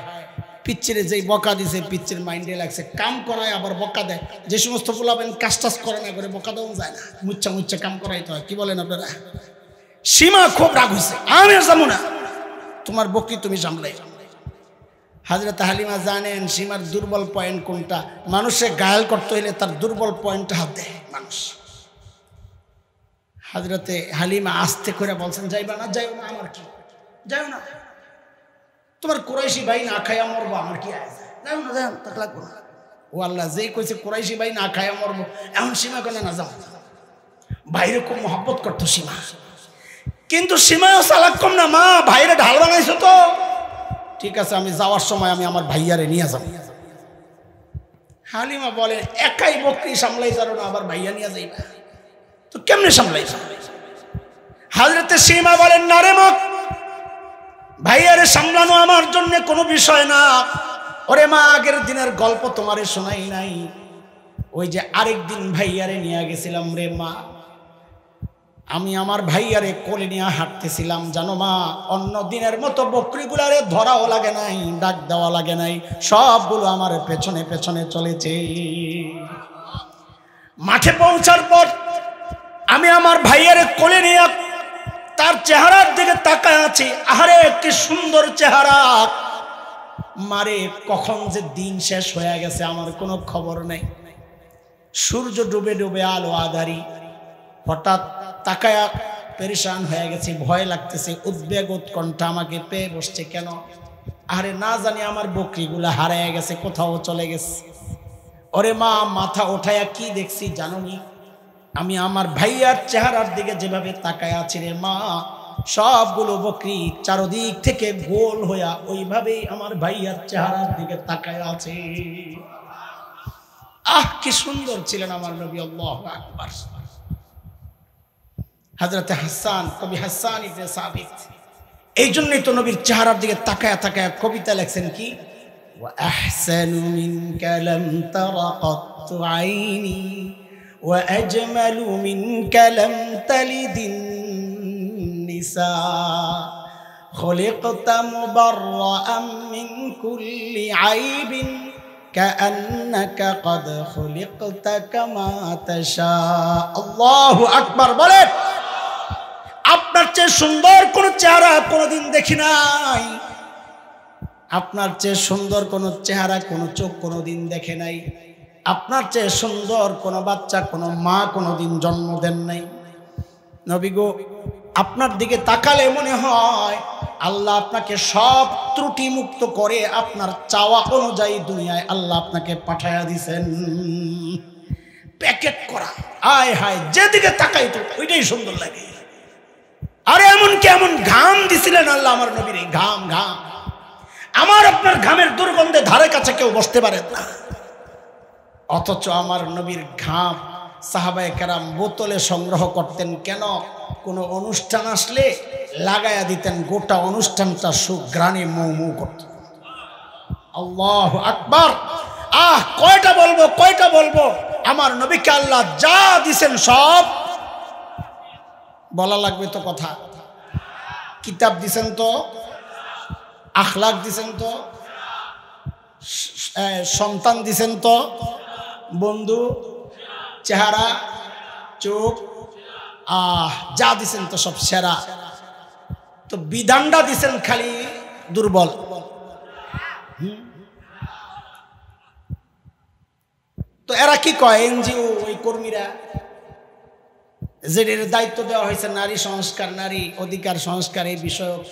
পিচ্চিরে যেই বকা দিছে পিচ্চির মাইন্ডে লাগছে, কাম করায় আবার বকা দেয়। যে সমস্ত পোলাবেন কাজ টাজ করে না করে বকা দেওয়া যায় না, মুচ্ছা মুচ্ছা কাম করাইতে হয়। কি বলেন আপনারা? সীমা খুব রাগ হয়েছে, আমি আর যাবো না, তোমার বকরি তুমি সামলাই। হযরত হালিমা জানেন সীমার দুর্বল পয়েন্ট কোনটা। মানুষে ঘায়াল করতে হইলে তার দুর্বল পয়েন্টটা হাত দেয় মানুষ। হযরতে হালিমা আস্তে করে বলছেন যাইবা না? যাইও না, আমার কি, যাইও না, তোমার কুরাইশি ভাই না খাইয়া মরবো, আমার কি আছে, যাইও না, যাইও না, তাক লাগবো না। ও আল্লাহ, যেই কইছে কুরাইশি ভাই না খাইয়া মরবো, এখন সীমা কেন না যাও? ভাইরে খুব মহব্বত করতো সীমা, কিন্তু সীমাও চালাক কম না। মা ভাইরে ঢাল বানাইছো তো, ঠিক আছে আমি যাওয়ার সময় আমি আমার ভাইয়ারে নিয়ে যাব। হালিমা বলেন একাই বকরি সামলাই যারো না, আবার ভাইয়া নিয়ে যাইবা, তো কেমনে সামলাই? হযরতে সীমা বলেন না রে মা, ভাইয়ারে সামলানো আমার জন্য কোনো বিষয় না। ওরে মা, আগের দিনের গল্প তোমারে শোনাই নাই? ওই যে আরেকদিন ভাইয়ারে নিয়ে গেছিলাম রে মা, আমি আমার ভাইয়ারে কোলে নিয়ে হাঁটতেছিলাম, জানো মা, অন্য দিনের মতো বকরিগুলারে ধরাও লাগে নাই, ডাক দেওয়া লাগে নাই, সবগুলো আমার পেছনে পেছনে চলেছে। মাঠে পৌঁছার পর আমি আমার ভাইয়ারে কোলে নিয়ে তার চেহারার দিকে তাকায় আছি। আহারে কি সুন্দর চেহারা! মারে কখন যে দিন শেষ হয়ে গেছে আমার কোনো খবর নেই। সূর্য ডুবে ডুবে আলো আধারি। হঠাৎ তাকায়া পেরেশান হয়ে গেছে, ভয় লাগতেছে, উদ্বেগ উৎকণ্ঠা আমাকে পেয়ে বসছে। কেন? আরে না জানি আমার বকরিগুলা হারায় গেছে, কোথাও চলে গেছে। ওরে মা, মাথা ওঠায়া কি দেখছি জানোনি? আমি আমার ভাইয়ার চেহারার দিকে যেভাবে তাকায় আছি রে মা, সবগুলো বকরি চারদিক থেকে গোল হইয়া ওইভাবেই আমার ভাইয়ার চেহারার দিকে তাকায় আছে। আহ, কি সুন্দর ছিলেন আমার নবী! আল্লাহু আকবার। হযরত হাসান, কবি হাসান ইবনে সাবিত, এই জন্যই তো নবীর চেহারার দিকে তাকায় তাকায় কবিতা লেখছেন কি, ওয়া আহসানু মিনকা লাম তারা কাত্তু আইনি ওয়া আজমালু মিনকা লাম তালিদিন নিসা খুলিকতা মুবাররাআন মিন কুল্লি আইবিন কাআন্নাকা ক্বাদ খুলিকতা কামা তাশা। আল্লাহু আকবার। বলে, আপনার চেয়ে সুন্দর কোন চেহারা কোনদিন দেখি নাই, আপনার চেয়ে সুন্দর কোন চেহারা কোন চোখ কোনদিন দেখে নাই, আপনার চেয়ে সুন্দর কোন বাচ্চা কোন মা কোনদিন জন্ম দেন নাই। নবী গো, আপনার দিকে তাকালে মনে হয় আল্লাহ আপনাকে সব ত্রুটি মুক্ত করে আপনার চাওয়া অনুযায়ী দুনিয়ায় আল্লাহ আপনাকে পাঠায়া দিছেন, প্যাকেট করা। আয় হায়, যেদিকে তাকাই তো ওইটাই সুন্দর লাগে। আরে এমন কেমন ঘাম দিছিলেন আল্লাহ আমার নবীর, ঘাম ঘাম। আমার আপনার ঘামের দুর্গন্ধে ধারে কাছে কেউ বসতে পারেন না, অথচ আমার নবীর ঘাম সাহাবায়ে কেরাম বোতলে সংগ্রহ করতেন। কেন? কোনো অনুষ্ঠান আসলে লাগায়া দিতেন, গোটা অনুষ্ঠানটা সুঘ্রাণে মৌ মৌ করত। আল্লাহু আকবার। আহ, কয়টা বলবো কয়টা বলবো, আমার নবীকে আল্লাহ যা দিছেন সব বলা লাগবে তো কথা। কিতাব দিছেন তো, আখলাক দিছেন তো, সন্তান দিছেন তো, বন্ধু, চেহারা, চোখ, যা দিছেন তো সব সেরা। তো বিধানটা দিছেন খালি দুর্বল। তো এরা কি কয়? এনজিও ওই কর্মীরা, যেদের দায়িত্ব দেওয়া হয়েছে নারী সংস্কার, নারী অধিকার সংস্কার, এই বিষয়ক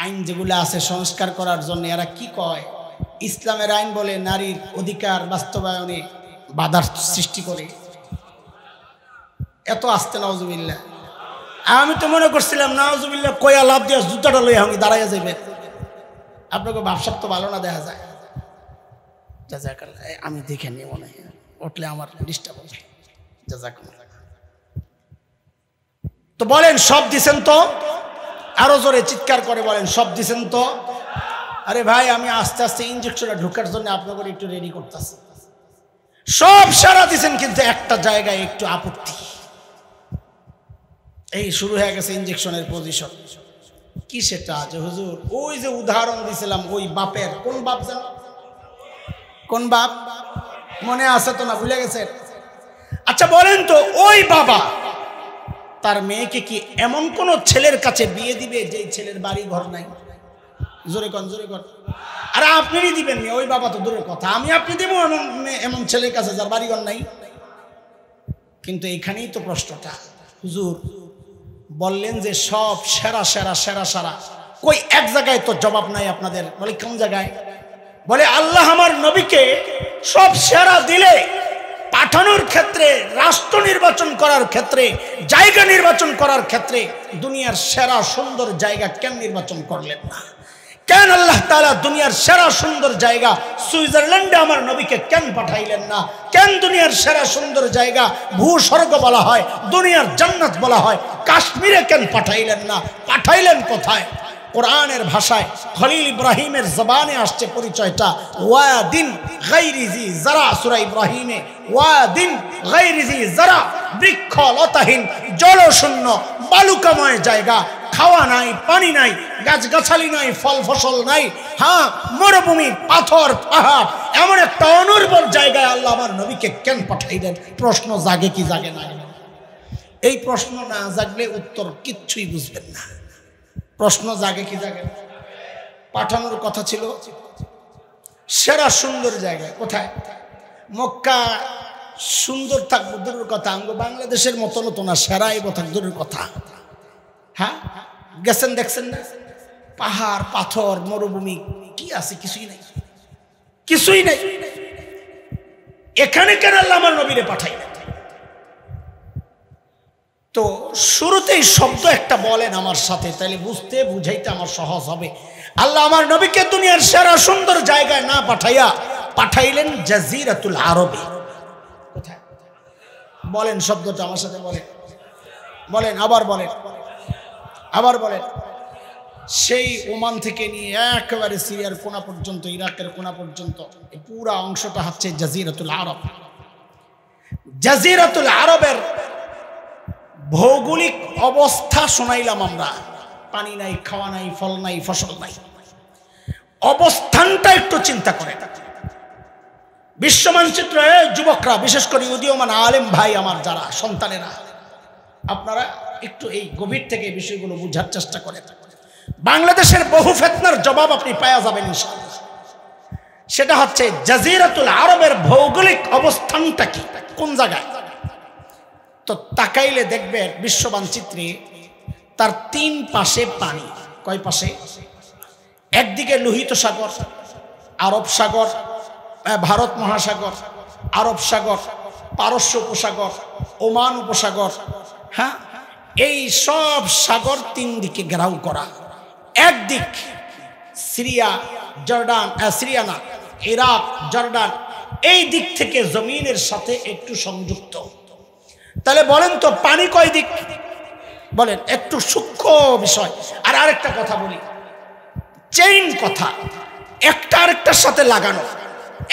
আইন যেগুলো আছে সংস্কার করার জন্য, এরা কি কয়? ইসলামের আইন বলে নারীর অধিকার বাস্তবায়নে বাধার সৃষ্টি করে। এত আসতে নাউজুবিল্লাহ। আমি তো মনে করছিলাম নাউজুবিল্লাহ কয়া লাভ দিয়ে জুতাটা লইয়া আমি দাঁড়াইয়া যাইবে। আপনাকে ব্যবসা তো ভালো না দেখা যায়। আমি দেখে নিই, মনে হয় উঠলে আমার ডিস্টার্ব হবে। তো বলেন সব দিছেন তো? আরো জোরে চিৎকার করে বলেন সব দিছেন তো? আরে ভাই, আমি আস্তে আস্তে ইনজেকশনে ঢোকার জন্য আপনাকে একটু রেডি করতেছি। সব সারা দিছেন, কিন্তু একটা জায়গায় একটু আপত্তি। এই শুরু হয়ে গেছে ইনজেকশনের পজিশন। কি সেটা? যে হুজুর ওই যে উদাহরণ দিছিলাম ওই বাপের, কোন বাপ জানো? কোন বাপ মনে আছে তো না? ভুলে গেছে? আচ্ছা বলেন তো, ওই বাবা তার মেয়েকে কি এমন কোন ছেলের কাছে বিয়ে দিবে যে ছেলের বাড়ি ঘর নাই? জোরে কন, জোরে কন। আরে আপনি দিবেন না, ওই বাবা তো দূরের কথা, আমি আপনি দেব এমন ছেলের কাছে যার বাড়ি ঘর নাই? কিন্তু এখানেই তো প্রশ্নটা। হুজুর বললেন যে সব সেরা সেরা সেরা সারা, কই এক জায়গায় তো জবাব নাই আপনাদের। বলে কোন জায়গায়? বলে আল্লাহ আমার নবীকে সব সেরা দিলে পাঠানোর ক্ষেত্রে, রাষ্ট্র নির্বাচন করার ক্ষেত্রে, জায়গা নির্বাচন করার ক্ষেত্রে দুনিয়ার সেরা সুন্দর জায়গা কেন নির্বাচন করলেন না? কেন আল্লাহ তাআলা দুনিয়ার সেরা সুন্দর জায়গা সুইজারল্যান্ডে আমার নবীকে কেন পাঠাইলেন না? কেন দুনিয়ার সেরা সুন্দর জায়গা ভূস্বর্গ বলা হয়, দুনিয়ার জান্নাত বলা হয়, কাশ্মীরে কেন পাঠাইলেন না? পাঠাইলেন কোথায়? কোরআনের ভাষায় খলিল ইব্রাহিমের জবানে আসছে পরিচয়টা, ওয়াদিন গায়রি জি যারা। সূরা ইব্রাহিমে ওয়াদিন গায়রি জি যারা, বৃক্ষ লতাহীন জলশূন্য বালুকাময় জায়গা, খাওয়া নাই, পানি নাই, গাছগাছালি নাই, ফল ফসল নাই, হ্যাঁ মরুভূমি, পাথর পাহাড়, এমন একটা অনুর্বর জায়গায় আল্লাহ আমার নবীকে কেন পাঠাইলেন? প্রশ্ন জাগে কি জাগে না? এই প্রশ্ন না জাগলে উত্তর কিচ্ছুই বুঝবেন না। প্রশ্ন জাগে কি জাগে? পাঠানোর কথা ছিল সেরা সুন্দর জায়গায়। কোথায়? মক্কা সুন্দর থাকবো দূরের কথা, আঙ্গ বাংলাদেশের মতো তো না, সেরা এই কথা দূরের কথা। হ্যাঁ গেছেন, দেখছেন না? পাহাড় পাথর মরুভূমি, কি আছে? কিছুই নাই, কিছুই নাই। এখানে কেন আল্লাহ আমার নবীরে পাঠাইলেন? তো শুরুতেই শব্দ একটা বলেন আমার সাথে, তাহলে বুঝতে বুঝাইতে আমার সহজ হবে। আল্লাহ আমার নবীকে দুনিয়ার সেরা সুন্দর জায়গায় না পাঠাইয়া পাঠাইলেন জাজিরাতুল আরবে। কোথায়? বলেন শব্দটা আমার সাথে বলেন, বলেন, আবার বলেন, আবার বলেন। সেই ওমান থেকে নিয়ে একেবারে সিরিয়ার কোনা পর্যন্ত, ইরাকের কোনা পর্যন্ত, এই পুরা অংশটা হচ্ছে জাজিরাতুল আরব। জাজিরাতুল আরবের ভৌগোলিক অবস্থা শোনাইলাম আমরা। পানি নাই, খাওয়া নাই, ফল নাই, ফসল নাই। অবস্থানটা একটু চিন্তা করে। বিশ্ব মানচিত্র, যুবকরা, বিশেষ করে উদীয়মান আলেম ভাই আমার যারা সন্তানেরা, আপনারা একটু এই গভীর থেকে এই বিষয়গুলো বোঝার চেষ্টা করেন। বাংলাদেশের বহু ফিতনার জবাব আপনি পাওয়া যাবেন ইনশাআল্লাহ। সেটা হচ্ছে জাজিরাতুল আরবের ভৌগোলিক অবস্থানটা কি, কোন জায়গায়? তো তাকাইলে দেখবেন বিশ্ব মানচিত্রে তার 3 পাশে পানি। কয় পাশে? একদিকে লোহিত সাগর, আরব সাগর, ভারত মহাসাগর, আরব সাগর, পারস্য উপসাগর, ওমান উপসাগর, হ্যাঁ এই সব সাগর 3 দিকে ঘেরাও করা। একদিক সিরিয়া, জর্ডান, সিরিয়া না, ইরাক, জর্ডান, এই দিক থেকে জমিনের সাথে একটু সংযুক্ত। তাহলে বলেন তো পানি কয় দিক? বলেন, একটু সূক্ষ্ম বিষয়। আর আরেকটা কথা বলি, চেইন কথা, একটা আরেকটার সাথে লাগানো।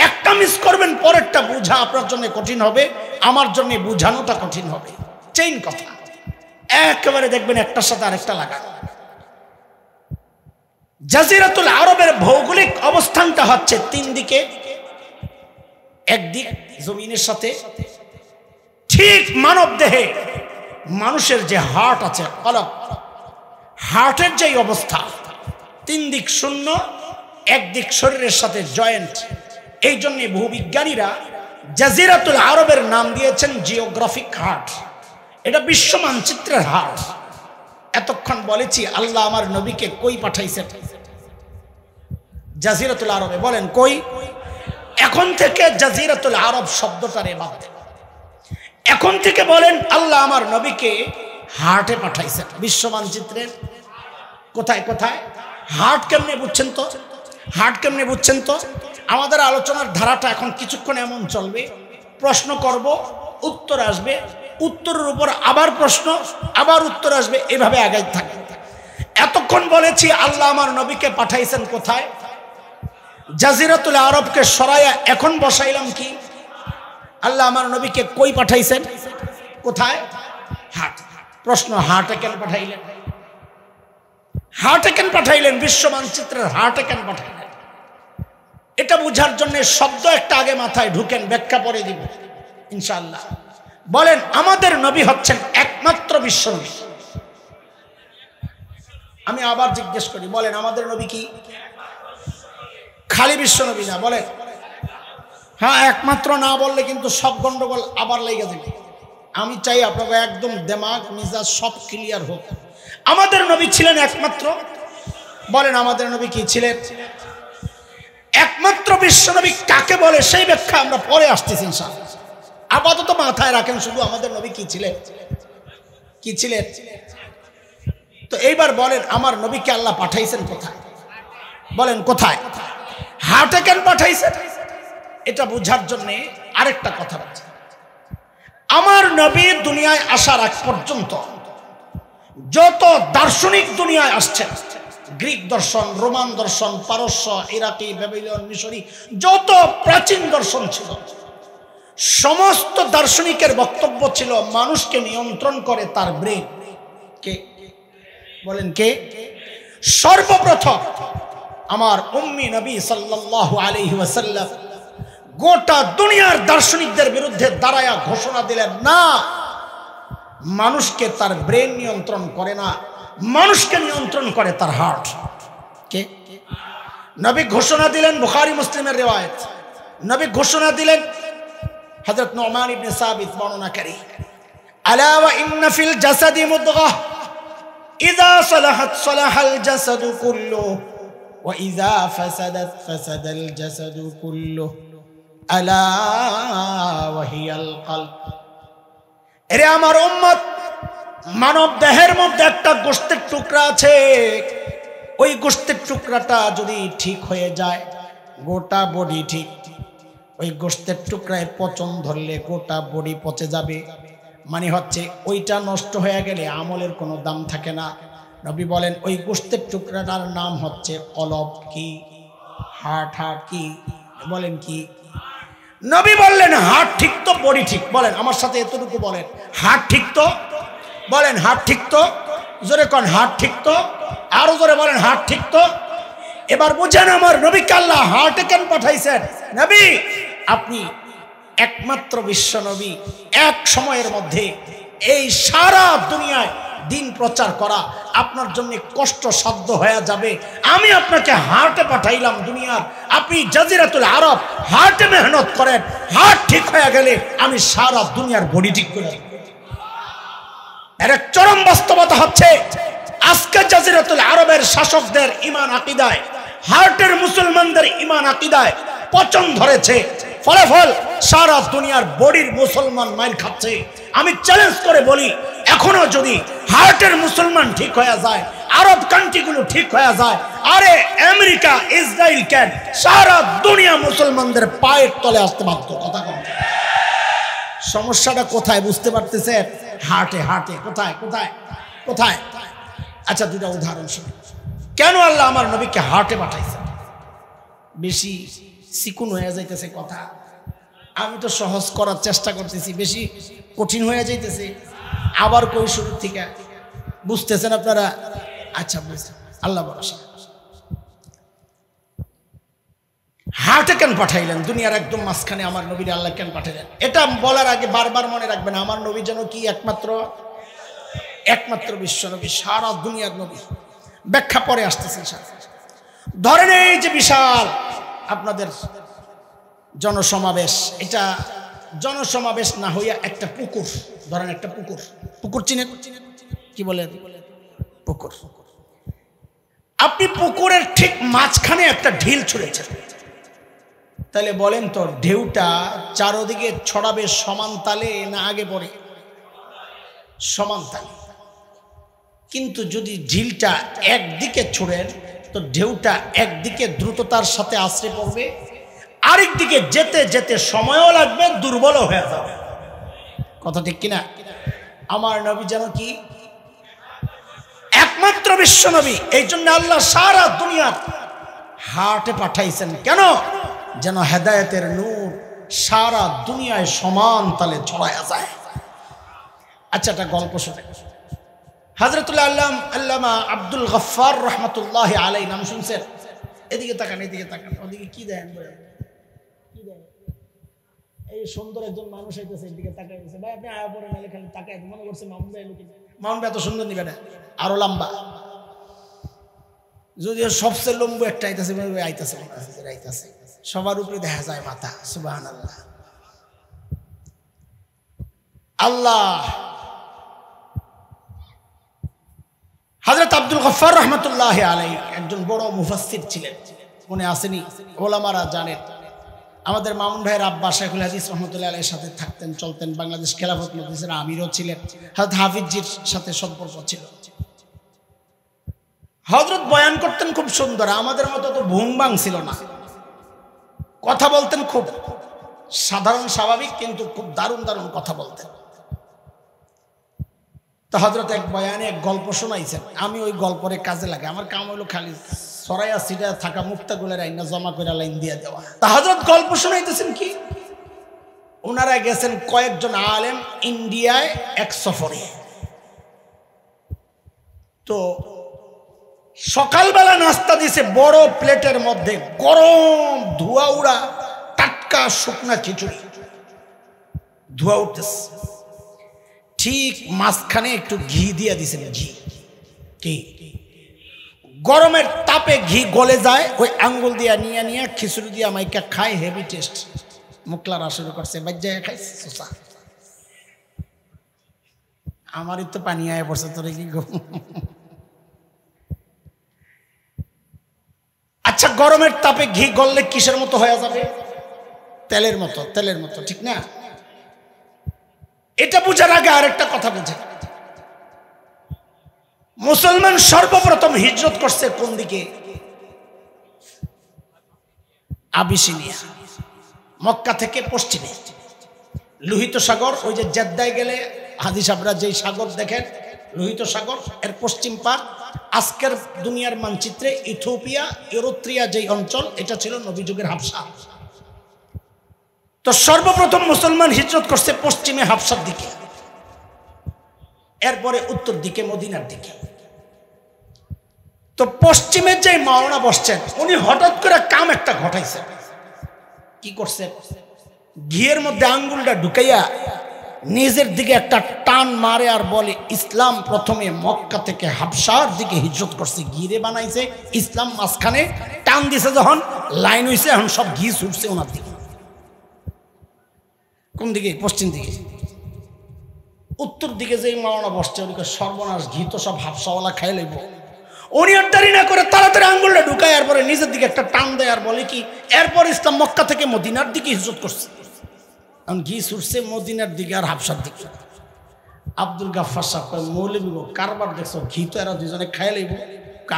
একটা মিস করবেন, পরেরটা বোঝা আপনার জন্য কঠিন হবে, আমার জন্য বোঝানোটা কঠিন হবে। চেইন কথা একেবারে দেখবেন একটার সাথে আরেকটা লাগানো। জাজিরাতুল আরবের ভৌগোলিক অবস্থানটা হচ্ছে 3 দিকে, একদিক জমিনের সাথে, ঠিক মানব দেহে মানুষের যে হার্ট আছে, কলব, হার্টের যে অবস্থা, 3 দিক শূন্য, একদিক শরীরের সাথে জয়েন্ট। এই জন্য ভূবিজ্ঞানীরা জাজিরাতুল আরবের নাম দিয়েছেন জিওগ্রাফিক হার্ট। এটা বিশ্ব মানচিত্রের হার্ট। এতক্ষণ বলেছি আল্লাহ আমার নবীকে কই পাঠাইছেন? জাজিরাতুল আরবে। বলেন কই? এখন থেকে জাজিরাতুল আরব শব্দটারে বাদ দেন। এখন থেকে বলেন আল্লাহ আমার নবীকে হার্টে পাঠাইছেন। বিশ্ব মানচিত্রের কোথায় কোথায়? হার্ট কেমনে বুঝছেন তো? হার্ট কেমনে বুঝছেন তো? আমাদের আলোচনার ধারাটা এখন কিছুক্ষণ এমন চলবে, প্রশ্ন করব, উত্তর আসবে, উত্তরের উপর আবার প্রশ্ন, আবার উত্তর আসবে, এভাবে আগাই থাকে। এতক্ষণ বলেছি আল্লাহ আমার নবীকে পাঠাইছেন কোথায়? জাজিরাতুল আরবকে সরাইয়া এখন বসাইলাম কি? আল্লাহ আমার নবীকে কই পাঠাইছেন? কোথায়? হার্ট। প্রশ্ন, হার্টে কেন পাঠাইলেন? হার্টে কেন পাঠাইলেন? বিশ্ব মানচিত্রের হার্টে কেন পাঠাইলেন? এটা বুঝার জন্য শব্দ একটা আগে মাথায় ঢুকেন, ব্যাখ্যা পরে দিব ইনশাআল্লাহ। বলেন, আমাদের নবী হচ্ছেন একমাত্র বিশ্ব নবী। আমি আবার জিজ্ঞেস করি, বলেন আমাদের নবী কি? খালি বিশ্ব নবী না, বলেন। হ্যাঁ, একমাত্র না বললে কিন্তু সব গন্ডগোল আবার লেগে যাবে। আমি চাই আপনাকে একদম দিমাগ মিজাজ সব ক্লিয়ার হোক। আমাদের নবী ছিলেন একমাত্র। বলেন আমাদের নবী কি ছিলেন? একমাত্র বিশ্ব নবী কাকে বলে সেই ব্যাখ্যা আমরা পরে আসতেছি ইনশাআল্লাহ। আপাতত মাথায় রাখেন শুধু আমাদের নবী কি ছিলেন, কি ছিলেন। তো এইবার বলেন আমার নবীকে আল্লাহ পাঠাইছেন কোথায়? বলেন কোথায়? হার্টে কেন পাঠাইছেন? এটা বোঝার জন্য আরেকটা কথা বলছি। আমার নবী দুনিয়ায় আসার আগ পর্যন্ত যত দার্শনিক দুনিয়ায় আসছেন, গ্রিক দর্শন, রোমান দর্শন, পারস্য, ইরাকি, ব্যাবিলন, মিশরি, যত প্রাচীন দর্শন ছিল, সমস্ত দার্শনিকের বক্তব্য ছিল মানুষকে নিয়ন্ত্রণ করে তার ব্রেন। কে বলেন? কে? সর্বপ্রথম আমার উম্মি নবী সাল্লাল্লাহু আলাইহি ওয়াসাল্লাম গোটা দুনিয়ার দার্শনিকদের বিরুদ্ধে দাঁড়ায়া ঘোষণা দিলেন, না, মানুষকে তার ব্রেন নিয়ন্ত্রণ করে না, মানুষকে নিয়ন্ত্রণ করে তার হার্ট। কে? নবী ঘোষণা দিলেন, বুখারী মুসলিমের রিওয়ায়াত, নবী ঘোষণা দিলেন, হযরত নুমান ইবনে সাবিত বর্ণনাকারী, আলা ওয়া ইন্না ফিল জাসাদি মুদগাহ ইযা সালাহাত সালাহাল জাসাদু কুল্লুহু ওয়া ইযা ফাসাদাত ফাসাদাল জাসাদু কুল্লুহু আলা ওয়া হিয়াল কলব। এরে আমার উম্মত, মানব দেহের মধ্যে একটা গোশতের টুকরা আছে, ওই গোশতের টুকরাটা যদি ঠিক হয়ে যায় গোটা বডি ঠিক। ওই গোশতের টুকরায় পচন ধরলে গোটা বডি পচে যাবে, মানে হচ্ছে ওইটা নষ্ট হয়ে গেলে আমলের কোনো দাম থাকে না। নবী বলেন ওই গোশতের টুকরাটার নাম হচ্ছে কলব। কি? হার্ট। হার্ট কি? বলেন কি? নবী বললেন হার্ট ঠিক তো বডি ঠিক। বলেন আমার সাথে এতটুকু বলেন, হার্ট ঠিক তো? বলেন হার্ট ঠিক তো? জোরে কোন হার্ট ঠিক তো? আরো জোরে বলেন হার্ট ঠিক তো? এবার বুঝেন আমার নবীকে আল্লাহ হার্টে কেন পাঠাইছেন। নবী আপনি একমাত্র বিশ্ব নবী, এক সময়ের মধ্যে এই সারা দুনিয়ায় দিন প্রচার করা আপনার জন্য কষ্টসাধ্য হয়ে যাবে। আমি আপনাকে হার্টে পাঠাইলাম দুনিয়ার, আপনি জাজিরাতুল আরব হার্টে মেহনত করেন, হার্ট ঠিক হয়ে গেলে আমি সারা দুনিয়ার বডি ঠিক করে দেব। এর এক চরম বাস্তবতা হচ্ছে আজকে জাজিরাতুল আরবের শাসকদের ঈমান আকীদায়, হার্টের মুসলমানদের ঈমান আকীদায় পচন ধরেছে, ফলাফল সারা দুনিয়ার বডির মুসলমান মাইর খাচ্ছে। আমি চ্যালেঞ্জ করে বলি, এখনো যদি হার্টের মুসলমান ঠিক হয়ে যায়, আরব কান্ট্রিগুলো ঠিক হয়ে যায়, আরে আমেরিকা, ইসরায়েল কেন, সারা দুনিয়া মুসলমানদের পায়ের তলে আসতে বাধ্য। কথা কম। সমস্যাটা কোথায় বুঝতে পারতেছেন? হার্টে। হার্টে কোথায়? কোথায়? কোথায়? আচ্ছা দুটা উদাহরণ শুনি। কেন আল্লাহ আমার নবীকে হার্টে পাঠাইছে? বেশি চিকুন হয়ে যাইতেছে কথা, আমি তো সহজ করার চেষ্টা করতেছি, বেশি কঠিন হয়ে যাইতেছে। আবার কই শুরু থেকে বুঝতেছেন আপনারা? আচ্ছা বুঝছেন, আল্লাহ ভরসা। হার্টে কেন পাঠাইলেন? দুনিয়ার একদম মাঝখানে আমার নবীর আল্লাহ কেন পাঠাইলেন? এটা বলার আগে বারবার মনে রাখবেন, আমার নবী যেন কি একমাত্র বিশ্ব নবী, সারা দুনিয়ার নবী। ব্যাখ্যা পরে আসতেছে। ধরেন এই যে বিশাল আপনাদের জনসমাবেশ, এটা জনসমাবেশ না হইয়া একটা পুকুর, ধরেন একটা পুকুর। পুকুর চিনেন? কি বলেন? পুকুর। আপনি পুকুরের ঠিক মাঝখানে একটা ঢিল ছুঁড়েছেন, তাহলে বলেন তো ঢেউটা চারদিকে ছড়াবে সমান তালে না আগে পড়ে? সমান তালে। কিন্তু যদি ঢিলটা একদিকে ছুঁড়েন তো ঢেউটা একদিকে দ্রুততার সাথে আছড়ে পড়বে, আরেক দিকে যেতে যেতে সময়ও লাগবে, দুর্বলও হয়ে যাবে। কথা ঠিক কিনা? আমার নবী যেন কি একমাত্র বিশ্ব নবী, এই জন্য আল্লাহ সারা দুনিয়ার হার্টে পাঠাইছেন। কেন? যেন হেদায়েতের নূর সারা দুনিয়ায় সমান তালে ছড়ায়া যায়। আচ্ছা একটা গল্প শুনে। হযরতুল্লাহ আল্লামা আব্দুল গফফার রহমতুল্লাহ আলাইহি নাম শুনছেন? এদিকে তাকান, এদিকে তাকান, ওদিকে কি দেন? এই সুন্দর একজন মানুষ আইতেছে, এদিকে তাকাইছে। ভাই আপনি আয়া পড়ে নালে খালি তাকাই, মনে করছে মামুন ভাই লোক, মামুন ভাই এত সুন্দর নিবে না, আরো লম্বা। যদিও সবচেয়ে লম্বু একটা আইতেছে, আইতেছে সবার উপরে দেখা যায় মাথা। সুবহানাল্লাহ। আল্লাহ হযরত আব্দুল গফফার রহমতুল্লাহ আলাইহি একজন বড় মুফাসসির ছিলেন, মনে আসেনি? ওলামারা জানেন। আমাদের মামুন ভাইয়ের আব্বা শেখুল হাদিস রহমতুল্লাহ আলাইহির সাথে থাকতেন, চলতেন। বাংলাদেশ খেলাফত মজলিসের আমিরও ছিলেন। হযরত হাফিজজির সাথে সম্পর্ক ছিল। হযরত বয়ান করতেন খুব সুন্দর, আমাদের মতো তো ভুংবাং ছিল না। কথা বলতেন খুব সাধারণ স্বাভাবিক, কিন্তু খুব দারুণ দারুণ কথা বলতেন। তো হযরত এক বয়ানে এক গল্প শোনাইছেন, আমি ওই গল্পরে কাজে লাগে। আমার কাম হলো খালি সরাইয়া সিটা থাকা মুক্তাগুলোর আইনা জমা করে লাইন দিয়ে দেওয়া। তা হযরত গল্প শোনাইতেছেন কি, ওনারা গেছেন কয়েকজন আলেম ইন্ডিয়ায় এক সফরে। তো সকালবেলা নাস্তা দিছে বড় প্লেটের মধ্যে, গরম ধোয়া উড়া টাটকা শুকনা খিচুড়ি, ধোয়া উঠতেছে। ঠিক মাঝখানে একটু ঘি দিয়ে দিছেন, ঘি কি গরমের তাপে ঘি গলে যায়, ওই আঙ্গুল দিয়া নিয়ে নিয়ে খিচুড়ি দিয়া মাইকা খায়, হেভি টেস্ট। মুখলারা শুরু করছে, বাজ্জায় খাই সোসা। আমারই তো পানি আয় পড়ছে, তোরে কি গো। আচ্ছা, গরমের তাপে ঘি গললে কিসের মতো হয়ে যাবে? তেলের মতো, তেলের মতো, ঠিক না? এটা বুঝার আগে আরেকটা কথা বুঝে, মুসলমান সর্বপ্রথম হিজরত করছে কোন দিকে? আবিসিনিয়া, মক্কা থেকে পশ্চিমে লোহিত সাগর। ওই যে জেদ্দায় গেলে হাজী সাহেবরা যেই সাগর দেখেন, লোহিত সাগর, এর পশ্চিম পার। আজকের দুনিয়ার মানচিত্রে ইথিওপিয়া, ইরিত্রিয়া যেই অঞ্চল, এটা ছিল নবী যুগের হাবশা। তো সর্বপ্রথম মুসলমান হিজরত করছে পশ্চিমে হাবশার দিকে, এরপরে উত্তর দিকে মদিনার দিকে। তো পশ্চিমের যে মাওলানা বসছেন, উনি হঠাৎ করে কাম একটা ঘটাইছে। কি করছে? ঘিয়ের মধ্যে আঙ্গুলটা ঢুকাইয়া নিজের দিকে একটা টান মারে আর বলে, ইসলাম প্রথমে মক্কা থেকে হাবশার দিকে হিজরত করছে। ঘিরে বানাইছে, ইসলাম মাঝখানে টান দিছে, যখন লাইন হইছে, এখন সব ঘি ছুটছে ওনার দিকে। কোন দিকে? পশ্চিম দিকে। উত্তর দিকে যে মাওলানা বসছে, ওদিকে সর্বনাশ, ঘি তো সব হাবশাওয়ালা খাই লইব। উনি আর দেরি না করে তাড়াতাড়ি আঙ্গুলটা ঢুকায়, এরপরে নিজের দিকে একটা টান দেয় আর বলে কি, এরপর ইসলাম মক্কা থেকে মদিনার দিকে হিজরত করছে। কারণ ঘি ছুটছে মদিনার দিকে আর হাবশার দিকে। আব্দুল গাফফার সাহেব কয়, মৌলবী গো, কারবার দেখছো, ঘি তো এরা দুজনে খাই লইব।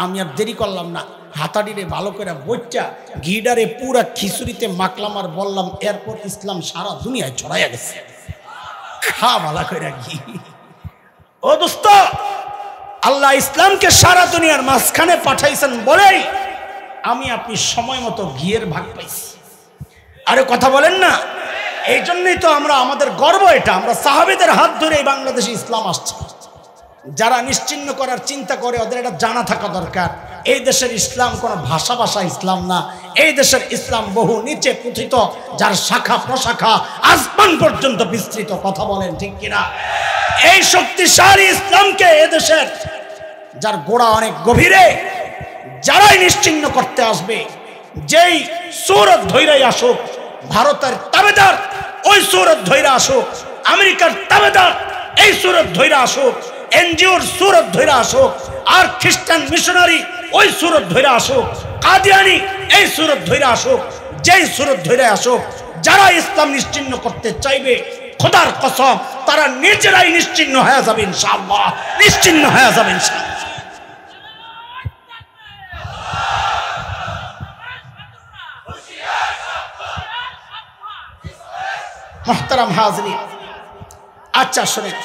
আমি আর দেরি করলাম না, হাতাড়িরে ভালো করে বইটা ঘিডারে পুরা খিচুড়িতে মাখলাম আর বললাম, এরপর ইসলাম সারা দুনিয়ায় ছড়াইয়া গেছে। খা ভালা করে ঘি। ও দোস্ত, আল্লাহ ইসলামকে সারা দুনিয়ার মাঝখানে পাঠাইছেন বলেই আমি আপনি সময় মতো ঘিয়ের ভাগ পাইছি। আরে কথা বলেন না? এই জন্যই তো আমরা, আমাদের গর্ব এটা, আমরা সাহাবীদের হাত ধরে এই বাংলাদেশে ইসলাম আসছে। যারা নিশ্চিহ্ন করার চিন্তা করে, ওদের এটা জানা থাকা দরকার, এই দেশের ইসলাম কোনো ভাষা ইসলাম না। এই দেশের ইসলাম বহু নিচে পুঁথিত, যার শাখা প্রশাখা আসমান পর্যন্ত বিস্তৃত। কথা বলেন ঠিক কিনা? এই শক্তিশালী ইসলামকে এদেশের, যার গোড়া অনেক গভীরে, যারাই নিশ্চিহ্ন করতে আসবে, যেই সূরত ধৈরাই আসুক, ভারতের তাবেদার ওই সূরত ধৈরা আসুক, আমেরিকার তাবেদার এই সূরত ধৈরা আসুক, এনজিওর সূরত ধৈরা আসুক, আর খ্রিস্টান মিশনারি ওই সূরত ধৈরা আসুক, কাদিয়ানি এই সূরত ধৈরা আসুক, যেই সূরত ধৈরা আসুক, যারা ইসলাম নিশ্চিহ্ন করতে চাইবে, খোদার কসম তারা নিজেরাই নিশ্চিহ্ন হয়ে যাবে ইনশাআল্লাহ, নিশ্চিহ্ন হয়ে যাবে ইনশাআল্লাহ। মুহতারাম হাজরিন, আচ্ছা শোনেন,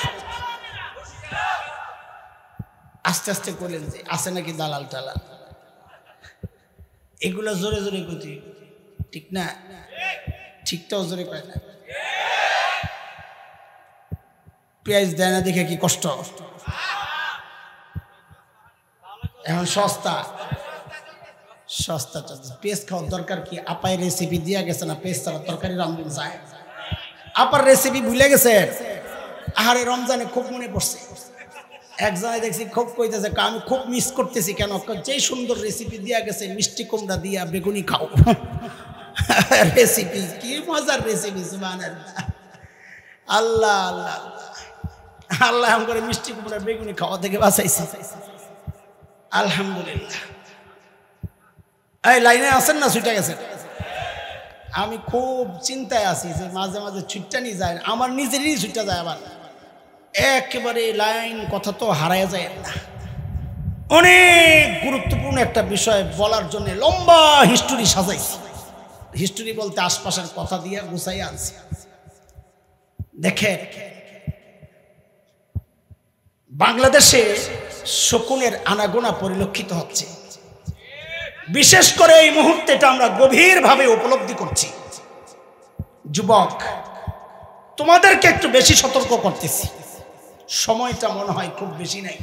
আস্তে আস্তে করলেন যে আছে নাকি দালাল টালাল, এগুলো জোরে জোরে কইতে, ঠিক না? ঠিকটাও জোরে কয় না। পেঁয়াজ দেয় না দেখে কি কষ্ট, এখন সস্তা সস্তা পেঁয়াজ খাওয়ার দরকার কি? আপায় রেসিপি দিয়া গেছে না, পেঁয়াজ ছাড়া তরকারি রান্ধন যায়। আপার রেসিপি ভুলে গেছে। আহারে রমজানে খুব মনে পড়ছে, একজনে দেখছি খুব কইতেছে, আমি খুব মিস করতেছি। কেন? যেই সুন্দর রেসিপি দিয়া গেছে, মিষ্টি কুমড়া দিয়া বেগুনি খাও। রেসিপি কি মজার রেসিপি! সুবহানাল্লাহ, আল্লাহ আল্লাহ আল্লাহ আম করে মিষ্টি কুমড়া বেগুনি খাওয়া থেকে বাঁচাইছে, আলহামদুলিল্লাহ। এই লাইনে আছেন না ছুটে গেছেন? আমি খুব চিন্তায় আছি যে মাঝে মাঝে ছুটটানি যায়, আমার নিজেরই ছুটটা যায়, আবার একেবারে লাইন কথা তো হারায় যায় না। অনেক গুরুত্বপূর্ণ একটা বিষয় বলার জন্য লম্বা হিস্টোরি সাজাইছি। হিস্টোরি বলতে আশপাশের কথা দিয়ে গুছাই আনছি। দেখে বাংলাদেশে শকুনের আনাগোনা পরিলক্ষিত হচ্ছে। বিশেষ করে এই মুহূর্তে এটা আমরা গভীরভাবে উপলব্ধি করছি। যুবক, তোমাদেরকে একটু বেশি সতর্ক করতেছি, সময়টা মনে হয় খুব বেশি নাই।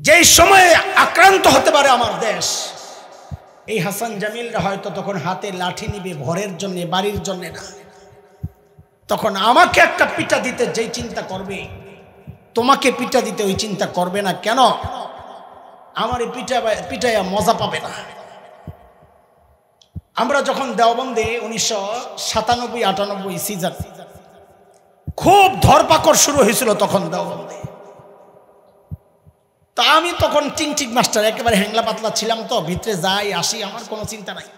যেই সময়ে আক্রান্ত হতে পারে আমার দেশ, এই হাসান জামিলরা হয়তো তখন হাতে লাঠি নিবে ভরের জন্য, বাড়ির জন্য না। তখন আমাকে একটা পিটা দিতে যেই চিন্তা করবে, তোমাকে পিটা দিতে ওই চিন্তা করবে না। কেন? আমার এই পিটাইয়া মজা পাবে না। আমরা যখন দেওবন্দে 1997-98 সিজন খুব ধরপাকড় শুরু হয়েছিল তখন দেওবন্দে। তা আমি তখন টিংটিক মাস্টার, একেবারে হ্যাংলা পাতলা ছিলাম, তো ভিতরে যাই আসি, আমার কোনো চিন্তা নাই।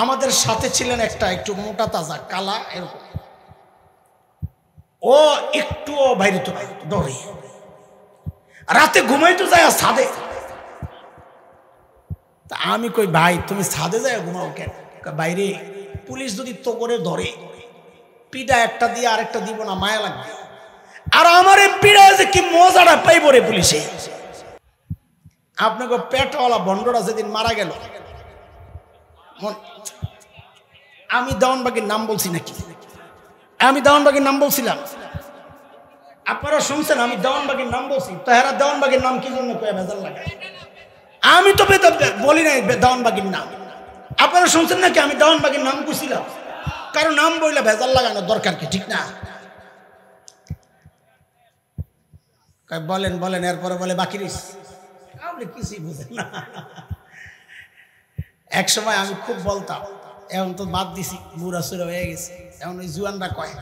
আমাদের সাথে ছিলেন একটু মোটা তাজা কালা, এরকম। ও একটুও বাইরে তো ডরে, রাতে ঘুমাইতো যায় ছাদে। তা আমি কই, ভাই তুমি ছাদে যায় ঘুমাও কেন? বাইরে পুলিশ যদি তো করে ধরে, পিঠা একটা দিয়ে আরেকটা দিব না, মায়া লাগবে। আর আমার এই পিঠা যে কি মজাটা পাইব রে পুলিশে। আপনাকে পেটওয়ালা ভন্ডরা যেদিন মারা গেল, আমি দেওয়ানবাগীর নাম বলছি নাকি? আমি দেওয়ানবাগীর নাম বলছিলাম? আপনারা শুনছেন আমি দেওয়ানবাগীর নাম বলছি? তো এরা দেওয়ানবাগীর নাম কি জন্য কয়ে ভেজাল লাগায়? আমি তো বলি নাই দেওয়ানবাগীর নাম। আপনারা শুনছেন নাকি আমি দেওয়ানবাগীর নাম কইছিলাম? কারণ নাম বললে ভেজাল লাগানোর দরকার কি, ঠিক না? বলেন বলেন, এরপরে বলে বাকি আপনি কিছুই বুঝেন না। এক সময় আমি খুব বলতাম, এখন তো বাদ দিছি, বুড়া সুরা হয়ে গেছে, এখন ওই জুয়ানরা কয়।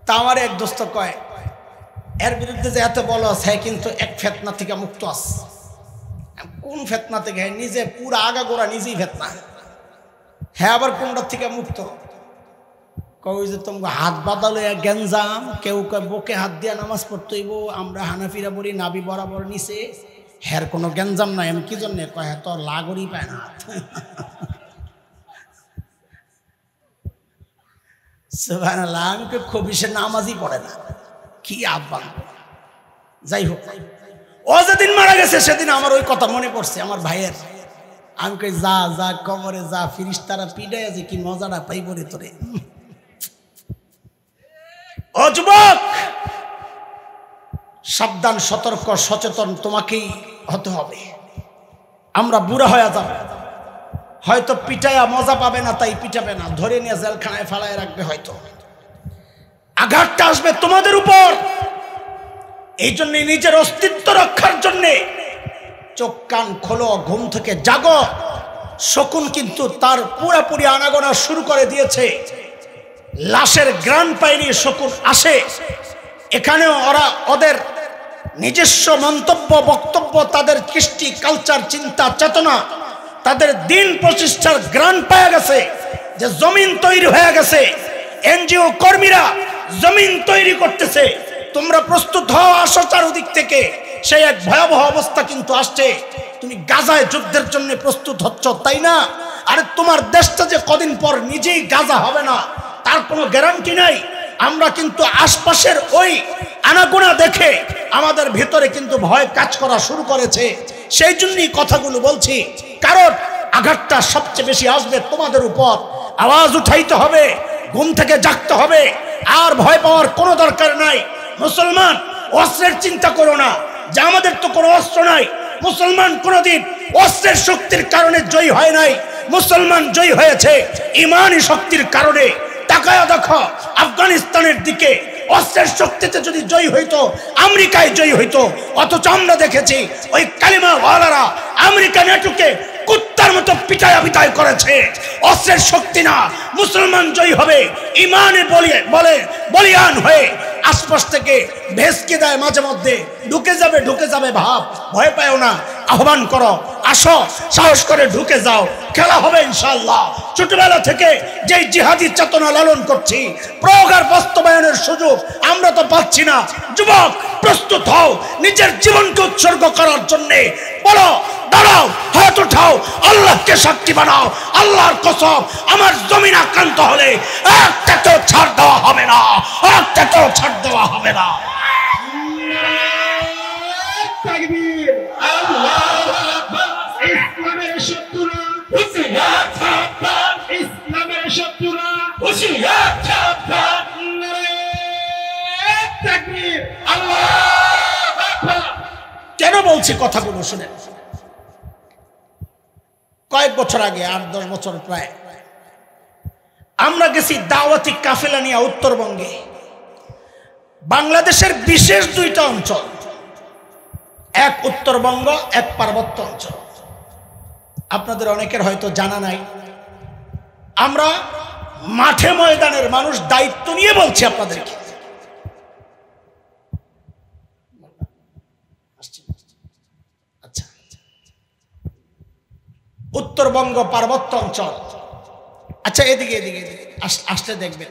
তা আমার এক দোস্ত কয়, এর বিরুদ্ধে যে এত বলো আছে, কিন্তু এক ফেতনা থেকে মুক্ত আছে। কোন ফেতনা থেকে? নিজে পুরা আগা গোড়া নিজেই ফেতনা। হ্যাঁ, আবার কোনটার থেকে মুক্ত? কই যে তোমাকে হাত বাঁধালো গেঞ্জাম, কেউ কয় বুকে হাত দিয়া নামাজ পড়তে হইব, আমরা হানাফিরা বলি নাবি বরাবর নিচে, হ্যার কোনো গেঞ্জাম নাই। আমি কি জন্যে? কয় হ্যাঁ তো লাগরই পায় না। সুবহানাল্লাহ, আমি কবি সে নামাজই পড়ে না, কি আব্বান। যাই হোক, ও যেদিন মারা গেছে সেদিন আমার ওই কথা মনে পড়ছে আমার ভাইয়ের। আমি কই যা যা কবরে যা, ফিরিস্তারা পিডায় যে কি মজাটা পাইব রে তোরে। ও যুবক, সাবধান, সতর্ক, সচেতন তোমাকেই হতে হবে। আমরা বুড়া হয়ে যাব, হয়তো পিটায়া মজা পাবে না, তাই পিটাবে না, ধরে নিয়ে জেলখানায় ফালায় রাখবে। হয়তো আঘাতটা আসবে তোমাদের উপর। এই জন্য নিজের অস্তিত্ব রক্ষার জন্য চোখ কান খোলো, ঘুম থেকে জাগো। শকুন কিন্তু তার পুরাপুরি আনাগোনা শুরু করে দিয়েছে। লাশের গ্রান পাইনি শকুন আসে এখানে। ওদের নিজস্ব মন্তব্য, বক্তব্য, তাদের কৃষ্টি, কালচার, চিন্তা, চেতনা, তাদের দিন প্রতিষ্ঠার গ্রান পাওয়া গেছে, যে জমিন তৈরি হয়ে গেছে। এনজিও কর্মীরা জমিন তৈরি করতেছে। তোমরা প্রস্তুত হও, আসো চারদিক থেকে। সেই এক ভয়াবহ অবস্থা কিন্তু আসছে। তুমি গাজায় যুদ্ধের জন্য প্রস্তুত হচ্ছ, তাই না? আরে তোমার দেশটা যে কদিন পর নিজেই গাজা হবে না তার কোনো গ্যারান্টি নাই। আমরা কিন্তু আশপাশের ওই আনাগোনা দেখে আমাদের ভিতরে কিন্তু ভয় কাজ করা শুরু করেছে। সেই জন্যই কথাগুলো বলছি, কারণ আঘাতটা সবচেয়ে বেশি আসবে তোমাদের উপর। আওয়াজ উঠাইতে হবে, ঘুম থেকে জাগতে হবে, আর ভয় পাওয়ার কোনো দরকার নাই। মুসলমান, অস্ত্রের চিন্তা করো না যে আমাদের তো কোনো অস্ত্র নাই। মুসলমান কোনোদিন অস্ত্রের শক্তির কারণে জয়ী হয় নাই। মুসলমান জয়ী হয়েছে ইমানি শক্তির কারণে। তাকায়া দেখো আফগানিস্তানের দিকে, অস্ত্রের শক্তিতে যদি জয়ী হইতো আমেরিকায় জয়ী হইতো। অথচ আমরা দেখেছি ওই কালিমা ওয়ালারা আমেরিকা নেটুকে কুত্তার মতো পিটায়া বিদায় করেছে। অস্ত্রের শক্তি না, মুসলমান জয়ী হবে ইমানে বলিয়ান হয়ে। আশপাশ থেকে ভেসকে দেয় মাঝে মধ্যে, ঢুকে যাবে ভাব। ভয় পাও না, আহ্বান করো, আসো, সাহস করে ঢুকে যাও, খেলা হবে ইনশাআল্লাহ। ছোটবেলা থেকে যেই জিহাদি চেতনা লালন করছি, প্রয়োগ আর বাস্তবায়নের সুযোগ আমরা তো পাচ্ছি না। যুবক, প্রস্তুত হও নিজের জীবনকে উৎসর্গ করার জন্য। বলো, দাঁড়াও, হাত উঠাও, আল্লাহকে সাক্ষী বানাও। আল্লাহর কসম, আমার জমিন আক্রান্ত হলে একটাকেও ছাড় দেওয়া হবে না, একটাকেও ছাড় দেওয়া হবে না। তাকবীর, আল্লাহু আকবার। ইসলামের শত্রুরা হুঁশিয়ার, সাবধান। ইসলামের শত্রুরা হুঁশিয়ার, সাবধান। তাকবীর, আল্লাহু আকবার। কেন বলছি কথাগুলো শুনেন। কয়েক বছর আগে, 8-10 বছর প্রায়, আমরা গেছি দাওয়াতি কাফেলা নিয়ে উত্তরবঙ্গে। বাংলাদেশের বিশেষ 2টা অঞ্চল, এক উত্তরবঙ্গ, এক পার্বত্য অঞ্চল। আপনাদের অনেকের হয়তো জানা নাই। আমরা মাঠে ময়দানের মানুষ, দায়িত্ব নিয়ে বলছি আপনাদেরকে। আচ্ছা, উত্তরবঙ্গ পার্বত্য অঞ্চল। আচ্ছা, এদিকে এদিকে আসলে দেখবেন,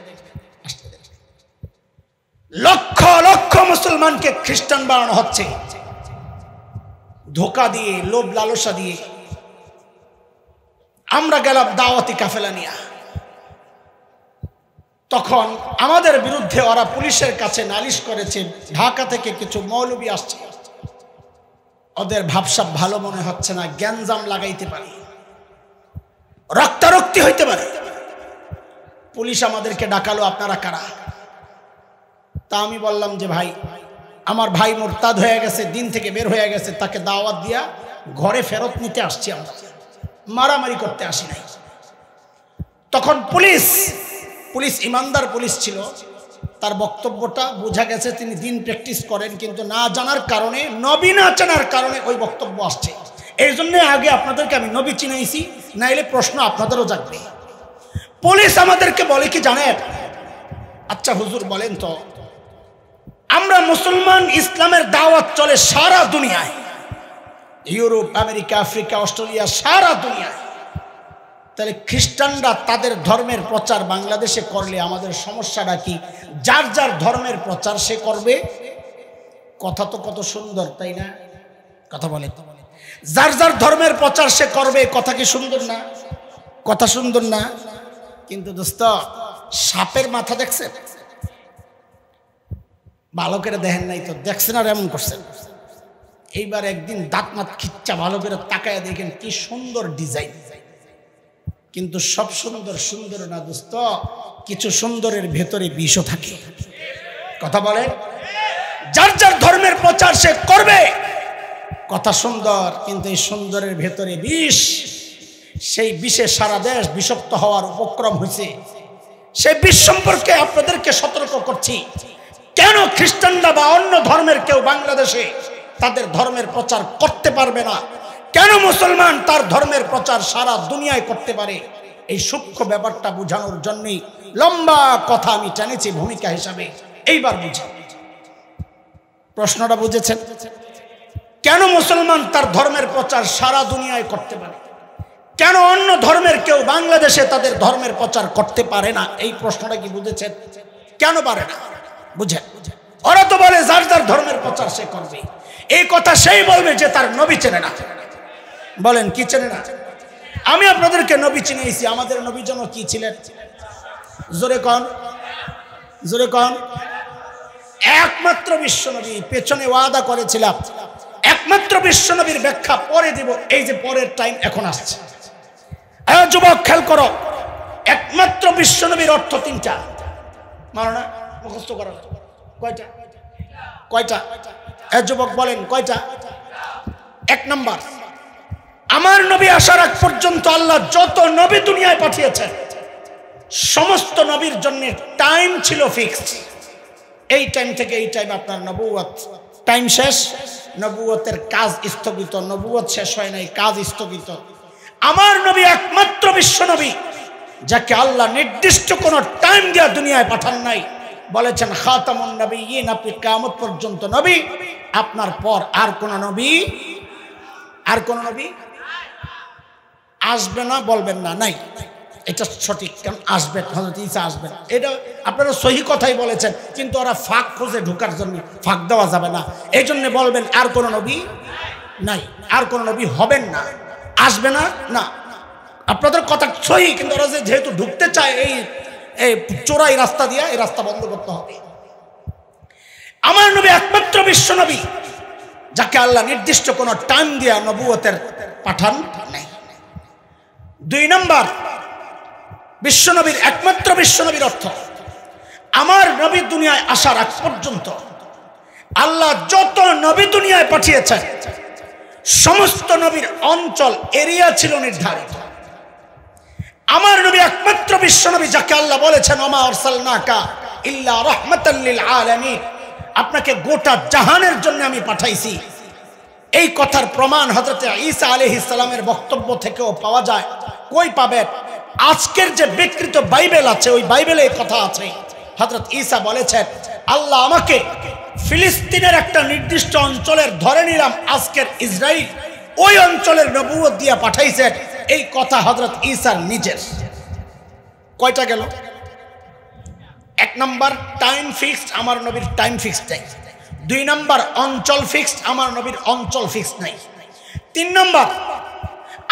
লক্ষ লক্ষ মুসলমানকে খ্রিস্টান বানানো হচ্ছে, ধোঁকা দিয়ে, লোভ লালসা দিয়ে। আমরা গেলাম দাওয়াতি কাফেলা নিয়ে। তখন আমাদের বিরুদ্ধে ওরা পুলিশের কাছে নালিশ করেছে, ঢাকা থেকে কিছু মৌলবী আসছে, ওদের ভাবসাব ভালো মনে হচ্ছে না, গ্যাঞ্জাম লাগাইতে পারে, রক্তারক্তি হইতে পারে। পুলিশ আমাদেরকে ডাকালো, আপনারা কারা? তা আমি বললাম যে ভাই, আমার ভাই মুরতাদ হয়ে গেছে, দিন থেকে বের হয়ে গেছে, তাকে দাওয়াত দিয়া ঘরে ফেরত নিতে আসছি, আমরা মারামারি করতে আসি নাই। তখন পুলিশ ইমানদার পুলিশ ছিল, তার বক্তব্যটা বোঝা গেছে তিনি দিন প্র্যাকটিস করেন, কিন্তু না জানার কারণে, নবী না জানার কারণে ওই বক্তব্য আসছে। এই জন্য আগে আপনাদেরকে আমি নবী চিনাইছি, নাইলে প্রশ্ন আপনাদেরও জাগবে। পুলিশ আমাদেরকে বলে কি জানেন, আচ্ছা হুজুর বলেন তো, আমরা মুসলমান, ইসলামের দাওয়াত চলে সারা দুনিয়ায়, ইউরোপ, আমেরিকা, আফ্রিকা, অস্ট্রেলিয়া, সারা দুনিয়ায়। তাহলে খ্রিস্টানরা তাদের ধর্মের প্রচার বাংলাদেশে করলে আমাদের সমস্যাটা কি? যার যার ধর্মের প্রচার সে করবে। কথা তো কত সুন্দর, তাই না? কথা বলে, যার যার ধর্মের প্রচার সে করবে। কথা কি সুন্দর না? কথা সুন্দর না? কিন্তু দোস্ত, সাপের মাথা দেখছেন? ভালো করে দেখেন নাই তো, দেখছেন আর এমন করছেন। এইবার একদিন দাঁত মাত খিচ্চা ভালো করে তাকায় দেখেন কি সুন্দর ডিজাইন। কিন্তু সব সুন্দর সুন্দর না দোস্ত, কিছু সুন্দরের ভেতরে বিষও থাকে। কথা বলে, যার যার ধর্মের প্রচার সে করবে। কথা সুন্দর, কিন্তু এই সুন্দরের ভেতরে বিষ। সেই বিষে সারা দেশ বিষাক্ত হওয়ার উপক্রম হয়েছে। সেই বিষ সম্পর্কে আপনাদেরকে সতর্ক করছি। কেন খ্রিস্টানরা বা অন্য ধর্মের কেউ বাংলাদেশে তাদের ধর্মের প্রচার করতে পারবে না? কেন মুসলমান তার ধর্মের প্রচার সারা দুনিয়ায় করতে পারে? এই সূক্ষ্ম ব্যাপারটা বোঝানোর জন্যই লম্বা কথা আমি টেনেছি ভূমিকা হিসাবে। এইবার বুঝি, প্রশ্নটা বুঝেছেন? কেন মুসলমান তার ধর্মের প্রচার সারা দুনিয়ায় করতে পারে? কেন অন্য ধর্মের কেউ বাংলাদেশে তাদের ধর্মের প্রচার করতে পারে না? এই প্রশ্নটা কি বুঝেছেন? কেন পারে না? বুঝেন? ওরা তো বলে যার যার ধর্মের প্রচার সে করবে। এই কথা সেই বলবে যে তার নবী চেনে না। বলেন কি চেনে না? আমি আপনাদেরকে নবী চিনিয়েছি। আমাদের নবী যেন কি ছিলেন? জোরে কন, জোরে কন। একমাত্র বিশ্ব নবী। পেছনে ওয়াদা করেছিলাম একমাত্র বিশ্ব নবীর ব্যাখ্যা পরে দিব। এই যে পরের টাইম এখন আসছে। যুবক খেয়াল করো, একমাত্র বিশ্ব নবীর অর্থ 3টা। মানো না? মুখস্থ করো। কয়টা? কয়টা? যুবক বলেন কয়টা? 1 নাম্বার, আমার নবী আসার আগ পর্যন্ত আল্লাহ যত নবী দুনিয়ায় পাঠিয়েছেন সমস্ত নবীর জন্য টাইম ছিল ফিক্সড। এই টাইম থেকে এই টাইম আপনার নবুয়ত। টাইম শেষ, নবুয়তের কাজ স্থগিত। নবুয়ত শেষ হয় নাই, কাজ স্থগিত। আমার নবী একমাত্র বিশ্ব নবী যাকে আল্লাহ নির্দিষ্ট কোন টাইম দিয়া দুনিয়ায় পাঠান নাই। বলেছেন খাতামুন নবিয়্যিন, আপনি কিয়ামত পর্যন্ত নবী। আপনার পর আর কোন নবী আসবে না, বলবেন না, নাই। এটা সঠিক, কারণ আসবেন, হযরত ঈসা আসবেন, এটা আপনারা সহি কথাই বলেছেন, কিন্তু ওরা ফাঁক খুঁজে ঢোকার জন্য ফাঁক দেওয়া যাবে না। এই জন্য বলবেন আর কোন নবী নাই, আর কোন নবী হবেন না, আসবে না। না, আপনাদের কথা সহি, কিন্তু ওরা যেহেতু ঢুকতে চায় এই চোরাই রাস্তা দিয়ে, এই রাস্তা বন্ধ করতে হবে। আমার নবী একমাত্র বিশ্ব নবী যাকে আল্লাহ নির্দিষ্ট কোন টাইম দিয়া নবুয়তের পাঠান নাই। 2 নম্বর, বিশ্বনবীর একমাত্র বিশ্বনবীর অর্থ, আমার নবী দুনিয়ায় আসার আগ পর্যন্ত আল্লাহ যত নবী দুনিয়ায় পাঠিয়েছেন সমস্ত নবীর অঞ্চল এরিয়া ছিল নির্ধারিত। আমার নবী একমাত্র বিশ্বনবী যাকে আল্লাহ বলেছেন ওমা আরসালনাকা ইল্লা রাহমাতাল লিল আলামিন, আপনাকে গোটা জাহানের জন্য আমি পাঠাইছি। এই কথার প্রমাণ হযরত ঈসা আলাইহিস সালামের বক্তব্য থেকেও পাওয়া যায়। কই পাবেন? আজকের যে বিকৃত বাইবেল আছে ওই বাইবেলে এই কথা আছে। হযরত ঈসা বলেছেন আল্লাহ আমাকে ফিলিস্তিনের একটা নির্দিষ্ট অঞ্চলের, ধরে নিলাম আজকের ইসরাইল, ওই অঞ্চলের নবুয়ত দিয়া পাঠাইছেন। এই কথা হযরত ঈসার নিজের। কয়টা গেল? 1 নাম্বার টাইম ফিক্সড, আমার নবীর টাইম ফিক্সড নাই। 2 নাম্বার অঞ্চল ফিক্সড, আমার নবীর অঞ্চল ফিক্সড নাই। 3 নাম্বার,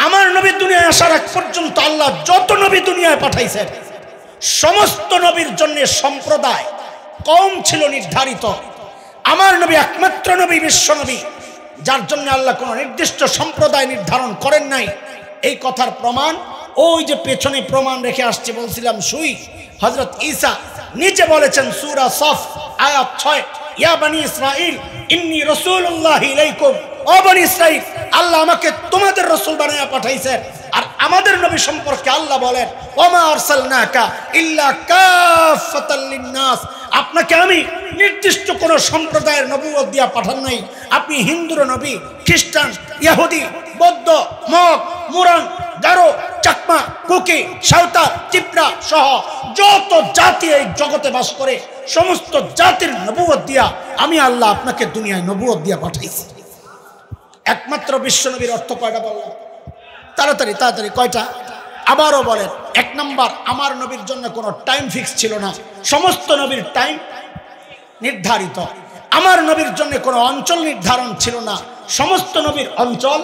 আমার নবী দুনিয়ায় আসার আগ পর্যন্ত আল্লাহ যত নবী দুনিয়ায় পাঠাইছেন সমস্ত নবীর জন্য সম্প্রদায়, কওম ছিল নির্ধারিত। আমার নবী একমাত্র নবী, বিশ্ব নবী, যার জন্য আল্লাহ কোনো নির্দিষ্ট সম্প্রদায় নির্ধারণ করেন নাই। এই কথার প্রমাণ ওই যে পেছনে প্রমাণ রেখে আসছে, বলছিলাম সুই, হযরত ঈসা নিজে বলেছেন সূরা সফ আয়াত 6, ইয়া বনি ইসরাইল ইন্নী রাসূলুল্লাহি ইলাইকুম, ও বনি ইসরাইল, আল্লাহ আমাকে তোমাদের রাসূল বানায়া পাঠাইছেন। আর আমাদের নবী সম্পর্কে আল্লাহ বলেন ওমা আরসালনাকা ইল্লা কাফাতাল লিন-নাস, আপনাকে আমি নির্দিষ্ট কোন সম্প্রদায়ের নবুয়ত দিয়া পাঠান নাই। আপনি হিন্দুর নবী, খ্রিস্টান, ইহুদি, বৌদ্ধ, মগ, মুরান, গারো, চাকমা, কুকি, সাঁওতাল, চিপড়া সহ যত জাতি এই জগতে বাস করে সমস্ত জাতির নবুয়ত দিয়া আমি আল্লাহ আপনাকে দুনিয়ায় নবুয়ত দিয়া পাঠাইছি। একমাত্র বিশ্বনবীর অর্থ কয়টা বললাম? তাড়াতাড়ি তাড়াতাড়ি, কয়টা? আবারও বলেন। 1 নাম্বার, আমার নবীর জন্য কোনো টাইম ফিক্স ছিল না, সমস্ত নবীর টাইম নির্ধারিত। আমার নবীর জন্য কোনো অঞ্চল নির্ধারণ ছিল না, সমস্ত নবীর অঞ্চল।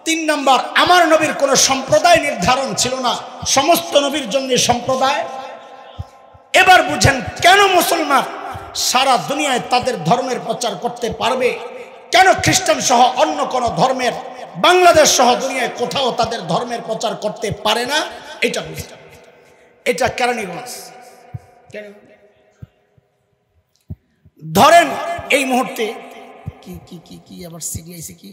3 নাম্বার, আমার নবীর কোনো সম্প্রদায় নির্ধারণ ছিল না, সমস্ত নবীর জন্য সম্প্রদায়। এবার বুঝেন কেন মুসলমান সারা দুনিয়ায় তাদের ধর্মের প্রচার করতে পারবে, কেন খ্রিস্টান সহ অন্য কোন ধর্মের, বাংলাদেশ সহ দুনিয়ায় কোথাও তাদের ধর্মের প্রচার করতে পারে না। এটা বুঝতে, এটা কেরানীগঞ্জ। ধরেন এই মুহূর্তে কি কি কি কি আবার সিরিয়াসে কি,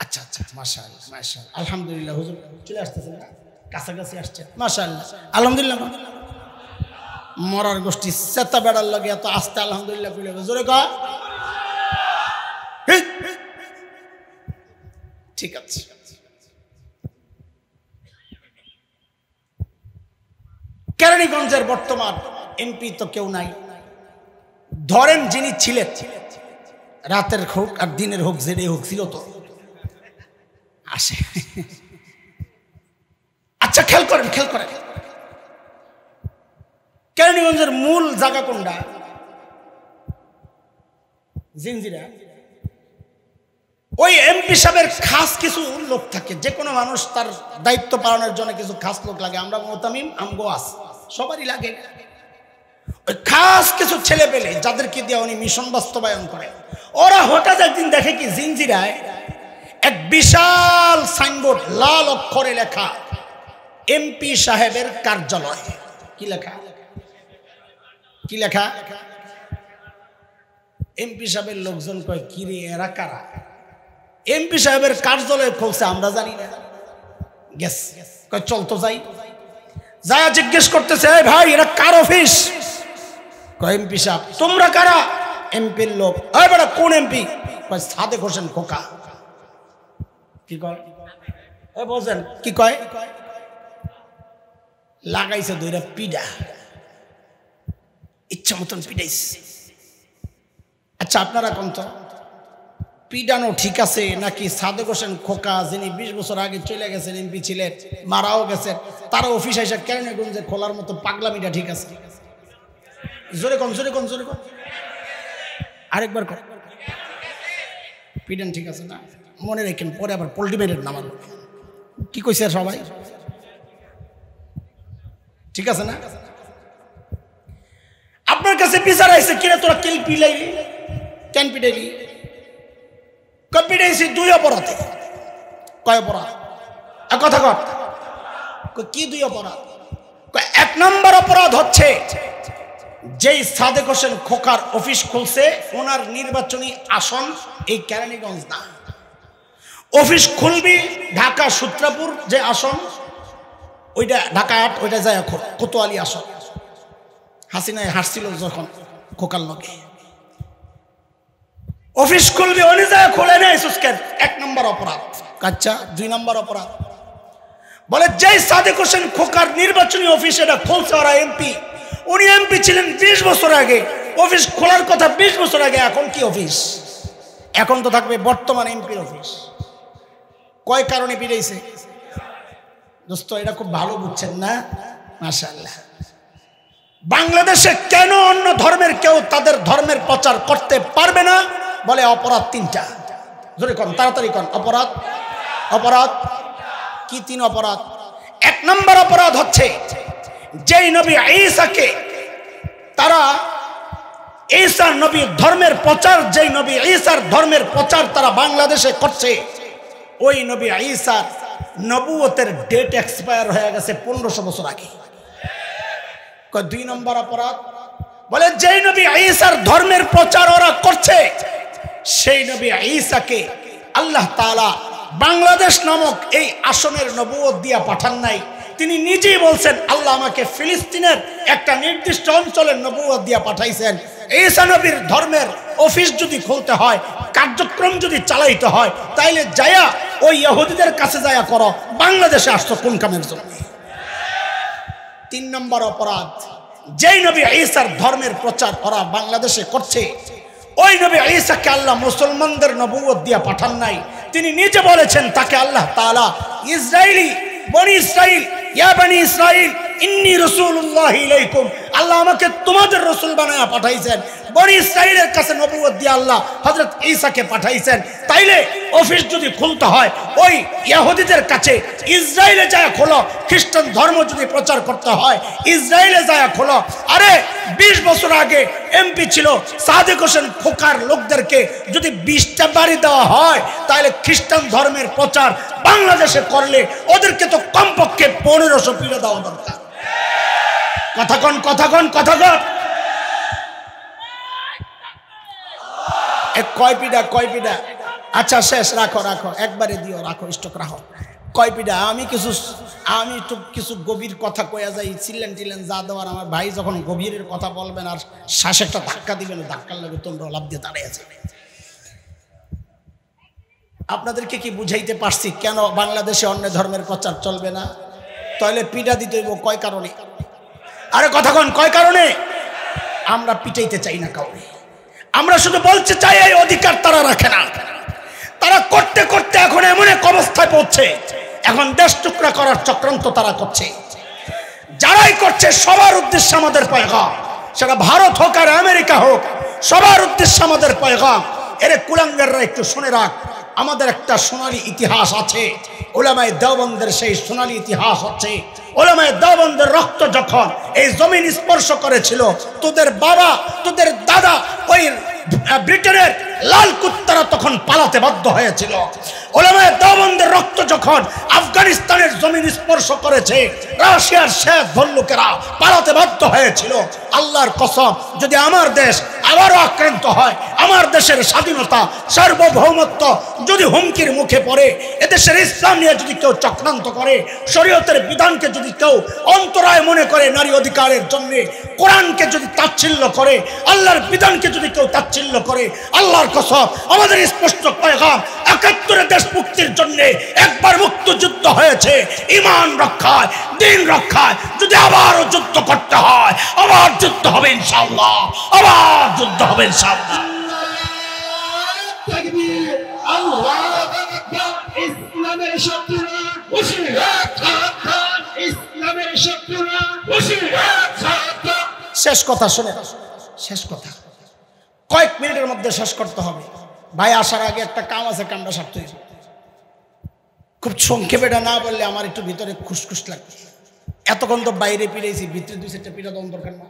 আচ্ছা আচ্ছা, মাশাআল্লাহ মাশাআল্লাহ, আলহামদুলিল্লাহ, হুজুর চলে আসতেছেন না, কাছাকাছি আসছে, মাশাআল্লাহ, আলহামদুলিল্লাহ। মরার গোষ্ঠী সেতা বেড়ার লাগে এত আস্তে আলহামদুলিল্লাহ কইলে জোরে কয়, ঠিক আছে। কেরানীগঞ্জের বর্তমান এমপি তো কেউ নাই। ধরেন যিনি ছিলেন, রাতের হোক আর দিনের হোক, জেনে হোক, ছিল তো আসে। আচ্ছা খেয়াল করেন, খেয়াল করেন, কেরানীগঞ্জের মূল জায়গা কোনটা? জিঞ্জিরা। ওই এমপি সাহেবের খাস কিছু লোক থাকে, যে কোনো মানুষ তার দায়িত্ব পালনের জন্য কিছু খাস লোক লাগে। আমরা মোতামিম, আমগো আস, সবারই লাগে। ওই খাস কিছু ছেলে পেলে যাদেরকে দিয়ে উনি মিশন বাস্তবায়ন করে, ওরা হঠাৎ একদিন দেখে কি জিঞ্জিরায় এক বিশাল সাইনবোর্ড লাল অক্ষরে লেখা এমপি সাহেবের কার্যালয়। কি লেখা? কি লেখা? এমপি সাহেবের লোকজন কয় কি রে এরা কারা? এমপি সাহেবের কার্যালয় খুলছে আমরা জানি না। গেস কয় চল তো যাই। যায়া জিজ্ঞেস করতেছে এই ভাই এরা কার অফিস? কয় এমপি সাহেব। তোমরা কারা? এমপির লোক। এই বেটা কোন এমপি? কয় সাদেক হোসেন খোকা। কি কয়? এ বোঝেন কি কয়? লাগাইছে দুইটা পিডা, ইচ্ছা মতন পিডাইছে। আচ্ছা আপনারা কোন তো পিডানো ঠিক আছে নাকি সাদেক হোসেন খোকা যিনি 20 বছর আগে চলে গেছেন এমপি ছিলেন মারাও গেছেন তারা অফিস এসে কেরানীগঞ্জে খোলার মতো পাগলামিটা ঠিক আছে? জোরে কম জোরে কম জোরে কম আরেকবার কর। পিডান ঠিক আছে না? মনে রেখেন পরে আবার পোল্ট্রিমেন্টের নাম কি কইছে সবাই ঠিক আছে না? আপনার কাছে বিচার আইছে কিরে তোরা কিল পিলাইলি কেন পিটাইলি? পিটাইছি 2 অপরাধে। কয় অপরাধ? কথা কর কি 2 অপরাধ? 1 নম্বর অপরাধ হচ্ছে যেই সাদেক হোসেন খোকার অফিস খুলছে ওনার নির্বাচনী আসন এই কেরানীগঞ্জ না, অফিস খুলবি ঢাকা সূত্রাপুর যে আসন ওইটা ঢাকা 8 ওইটা যায় কোতোয়ালি আসন। হাসিনায় হাসছিল যখন খোকার লগে অফিস খুলবি উনি যায় খুলে নেয় সুস্কের 1 নম্বর অপরাধ। আচ্ছা 2 নম্বর অপরাধ বলে যেই সাদেক হোসেন খোকার নির্বাচনী অফিস এটা খুলছে ওরা এমপি, উনি এমপি ছিলেন 20 বছর আগে, অফিস খোলার কথা 20 বছর আগে, এখন কি অফিস? এখন তো থাকবে বর্তমান এমপির অফিস। কয় কারণে পিড়াইছে দোস্ত? এটা খুব ভালো বুঝছেন না? মাশাআল্লাহ। বাংলাদেশে কেন অন্য ধর্মের কেউ তাদের ধর্মের প্রচার করতে পারবে না? বলে অপরাধ 3টা। জোরে কোন, তাড়াতাড়ি কোন। অপরাধ অপরাধ কি? 3 অপরাধ। 1 নম্বর অপরাধ হচ্ছে যেই নবী ঈসাকে তারা ঈসার নবীর ধর্মের প্রচার, যেই নবী ঈসার ধর্মের প্রচার তারা বাংলাদেশে করছে, ওই নবী ঈসার নবুয়তের ডেট এক্সপায়ার হয়ে গেছে 1500 বছর আগে। 2 নম্বর অপরাধ বলে যেই নবী ঈসার ধর্মের প্রচার ওরা করছে সেই নবী ঈসাকে আল্লাহ তাআলা বাংলাদেশ নামক এই আসনের নবুয়ত দিয়া পাঠান নাই। তিনি নিজেই বলছেন আল্লাহ আমাকে ফিলিস্তিনের একটা নির্দিষ্ট অঞ্চলের নবুয়ত দিয়া পাঠাইছেন। ঈসা নবীর ধর্মের অফিস যদি খুলতে হয়, কার্যক্রম যদি চালাইতে হয়, তাইলে যায়া ওই ইহুদিদের কাছে যায়া করো, বাংলাদেশে আসছো কোন কামের জন্য? 3 নম্বর অপরাধ যেই নবী ঈসার ধর্মের প্রচার ওরা বাংলাদেশে করছে, ওই নবী ঈসাকে আল্লাহ মুসলমানদের নবুয়ত দিয়া পাঠান নাই। তিনি নিজে বলেছেন তাকে আল্লাহ তাআলা ইসরাইলি বনি ইসরাইল ইয়া বনি ইসরাইল ইন্নী রাসূলুল্লাহ ইলাইকুম, আল্লাহ আমাকে তোমাদের রাসূল বানায়া পাঠাইছেন। বনি ইসরাইলের কাছে নবুয়ত দিয়ে আল্লাহ হযরত ঈসাকে পাঠাইছেন। তাইলে অফিস যদি খুলতে হয় ওই ইহুদিদের কাছে ইসরায়েলে যায় খোলো, খ্রিস্টান ধর্ম যদি প্রচার করতে হয় ইসরায়েলে যায় খোলো। আরে 20 বছর আগে এমপি ছিল সাদেক হোসেন খোকার লোকদেরকে যদি 20টা বাড়ি দেওয়া হয় তাহলে খ্রিস্টান ধর্মের প্রচার বাংলাদেশে করলে ওদেরকে তো কমপক্ষে 1500 পিড়ে দেওয়া দরকার। কথা কন কথা কন কথা কন। কয় পিডা? আচ্ছা শেষ, রাখো রাখো, একবারে দিও, রাখো স্টক রাখো। কয় পিডা? আমি তো কিছু গভীর কথা কয়া যাই, ছিলেন যা দেওয়ার। আমার ভাই যখন গভীরের কথা বলবেন আর শ্বাসে একটা ধাক্কা দিবেন, ধাক্কার লাগে তোমরা লাভ দিয়ে দাঁড়িয়ে যাবে। আপনাদেরকে কি বুঝাইতে পারছি কেন বাংলাদেশে অন্য ধর্মের প্রচার চলবে না? তাহলে পিডা দিতে হইব কয় কারণে? আরে কথা কন, কয় কারণে? আমরা পিটাইতে চাই না কাউকে, আমরা শুধু বলতে চাই এই অধিকার তারা রাখে না। তারা করতে করতে এখন এমন এক অবস্থায় পৌঁছে, এখন দেশ টুকরা করার চক্রান্ত তারা করছে। যারাই করছে সবার উদ্দেশ্যে আমাদের পয়গাম, সেটা ভারত হোক আর আমেরিকা হোক, সবার উদ্দেশ্যে আমাদের পয়গাম। এরে কুলাঙ্গাররা একটু শুনে রাখ, আমাদের একটা সোনালী ইতিহাস আছে। উলামায়ে দেওবন্দের সেই সোনালী ইতিহাস হচ্ছে উলামায়ে দেওবন্দের রক্ত যখন এই জমিন স্পর্শ করেছিল, তোদের বাবা তোদের দাদা ওই ব্রিটেনের লাল কুত্তারা তখন পালাতে বাধ্য হয়েছিল। উলামায়ে দেওবন্দের রক্ত যখন আফগানিস্তানের জমিন স্পর্শ করেছে, রাশিয়ার শেষ ভল্লুকেরা পালাতে বাধ্য হয়েছিল। আল্লাহর কসম, যদি আমার দেশ আবারও আক্রান্ত হয়, আমার দেশের স্বাধীনতা সার্বভৌমত্ব যদি হুমকির মুখে পড়ে, এদেশের ইসলাম নিয়ে যদি কেউ চক্রান্ত করে, শরীয়তের বিধানকে যদি কেউ অন্তরায় মনে করে নারী অধিকারের জন্য, কোরআনকে যদি তাচ্ছিল্য করে, আল্লাহর বিধানকে যদি কেউ তাচ্ছিল্য করে, আল্লাহর কসম আমাদের স্পষ্ট পয়গাম, ৭১ দেশ মুক্তির জন্য একবার মুক্তিযুদ্ধ হয়েছে। ঈমান রক্ষায়, দ্বীন রক্ষায় যদি আবারও যুদ্ধ করতে হয়, আবার যুদ্ধ হবে ইনশাআল্লাহ, আবার যুদ্ধ হবে ইনশাআল্লাহ। তাকবীর। শত্রুরা হুঁশিয়ার সাবধান, ইসলামের শত্রুরা হুঁশিয়ার সাবধান। শেষ কথা শুনে, শেষ কথা কয়েক মিনিটের মধ্যে শেষ করতে হবে। ভাই আসার আগে একটা কাম আছে, কামটা সারতে হবে। খুব সংক্ষেপে এটা না বললে আমার একটু ভিতরে খুশখুশ লাগবে। এতক্ষণ তো বাইরে পিড়েছি, ভিতরে দুই চারটা পিড়া দেওয়ার দরকার না,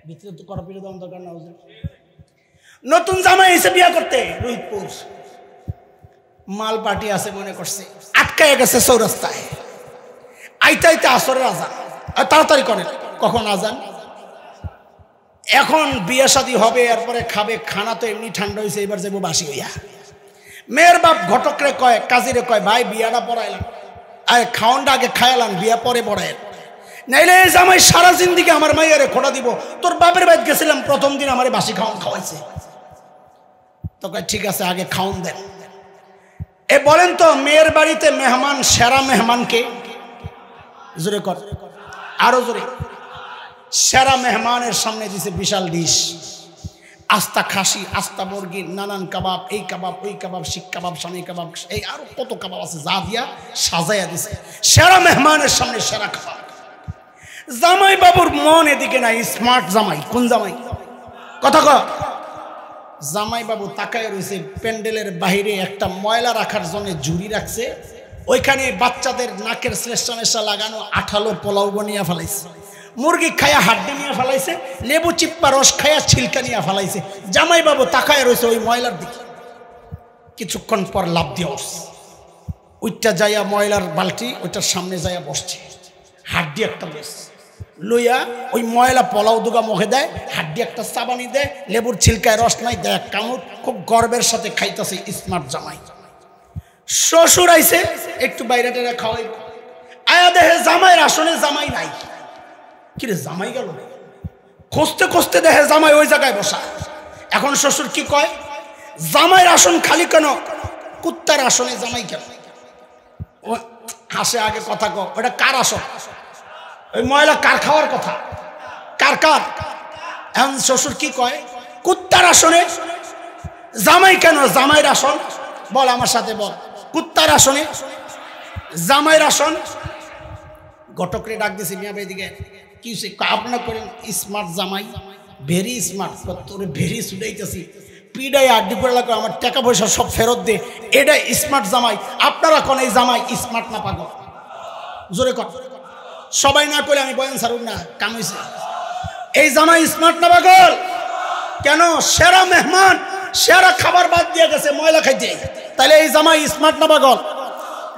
ভিতরে তো করা পিড়া দেওয়ার দরকার না। নতুন জামাই এসে বিয়া করতে রোহিতপুর মাল পার্টি আছে মনে করছে, আটকায় গেছে চৌরাস্তায়। আইতে আইতে আসরের আজান, তাড়াতাড়ি করেন, কখন আজান? এখন বিয়ে শাদী হবে, এরপরে খাবে, খানা তো এমনি ঠান্ডা হয়েছে, এবার যাবো বাসি হইয়া। মেয়ের বাপ ঘটকরে কয়, কাজীরে কয়, ভাই বিয়াটা পড়াইলাম, আরে খাওয়ানটা আগে খায়ালাম, বিয়া পরে পড়ায়, নাইলে এই জামাই সারা জিন্দিগি আমার মাইয়ারে খোটা দিব। তোর বাপের বাড়ি গেছিলাম, প্রথম দিন আমার বাসি খাওয়ান খাওয়াইছে। তো কয় ঠিক আছে, আগে খাওয়ান দেন। এ বলেন তো, মেয়ের বাড়িতে মেহমান, সেরা মেহমানকে? জোরে কর, আরো জোরে। সেরা মেহমানের সামনে দিছে বিশাল ডিশ, আস্তা খাসি, আস্তা মুরগি, নানান কাবাব, এই কাবাব, ওই কাবাব, শিক কাবাব, স্বামী কাবাব, এই আরো কত কাবাব আছে, যা দিয়া সাজাইয়া দিছে। সেরা মেহমানের সামনে সেরা খাবার। জামাই বাবুর মন এদিকে নাই। স্মার্ট জামাই। কোন জামাই? কথা কর। জামাই বাবু তাকায় রয়েছে, প্যান্ডেলের বাহিরে একটা ময়লা রাখার জন্য ঝুড়ি রাখছে, ওইখানে বাচ্চাদের নাকের শ্লেষা মেশা লাগানো আঠালো পোলাও বনিয়া ফেলাইছে, মুরগি খায়া হাড্ডি নিয়ে ফেলাইছে, লেবু চিপ্পা রস খায়া ছিলকা নিয়ে ফেলাইছে। জামাই বাবু তাকায় রয়েছে ওই ময়লার দিকে। কিছুক্ষণ পর লাভ দিয়ে উঠছে, ওইটা যাইয়া ময়লার বালতি ওইটার সামনে যাইয়া বসছে, হাড্ডি একটা বসছে লইয়া ওই ময়লা পোলাও দুগা মুখে দেয়, হাড্ডি একটা চাবানি দেয়, লেবুর ছিলকায় রস নাই দেয়, কামড়, খুব গর্বের সাথে খাইতেছে স্মার্ট জামাই। শ্বশুর আইছে, একটু বাইরে টেরা খাওয়াই, আয়া দেহে জামাইয়ের আসনে জামাই নাই। কিরে জামাই গেল? খুঁজতে খুঁজতে দেখে জামাই ওই জায়গায় বসা। এখন শ্বশুর কি কয়, জামাইয়ের আসন খালি কেন? কুত্তার আসনে জামাই কেন? হাসে আগে কথা কও, ওটা কার আসন? ওই ময়লা কার খাওয়ার কথা? কার কার? এখন শ্বশুর কি কয়, কুত্তার আসনে জামাই কেন? জামাইয়ের আসন বল, আমার সাথে বল, কুত্তার আসনে জামাইয়ের আসন। ঘটকরে ডাক দিছে, মিয়া ভাই দিকে কি আপনার করেন? স্মার্ট জামাই, ভেরি স্মার্ট। তোরে ভেরি ছুটাইতেছি, পিডাই আড্ডি করে লাগবে, আমার টাকা পয়সা সব ফেরত দে, এটা স্মার্ট জামাই। আপনারা কোন এই জামাই স্মার্ট না পাগল? জোরে কর। সবাই না করে আমি বয়ান ছাড়ুন না, কাম হয়েছে। এই জামাই স্মার্ট না পাগল? কেন? সেরা মেহমান, সেরা খাবার বাদ দিয়ে গেছে ময়লা খাইতে, তাহলে এই জামাই স্মার্ট না পাগল?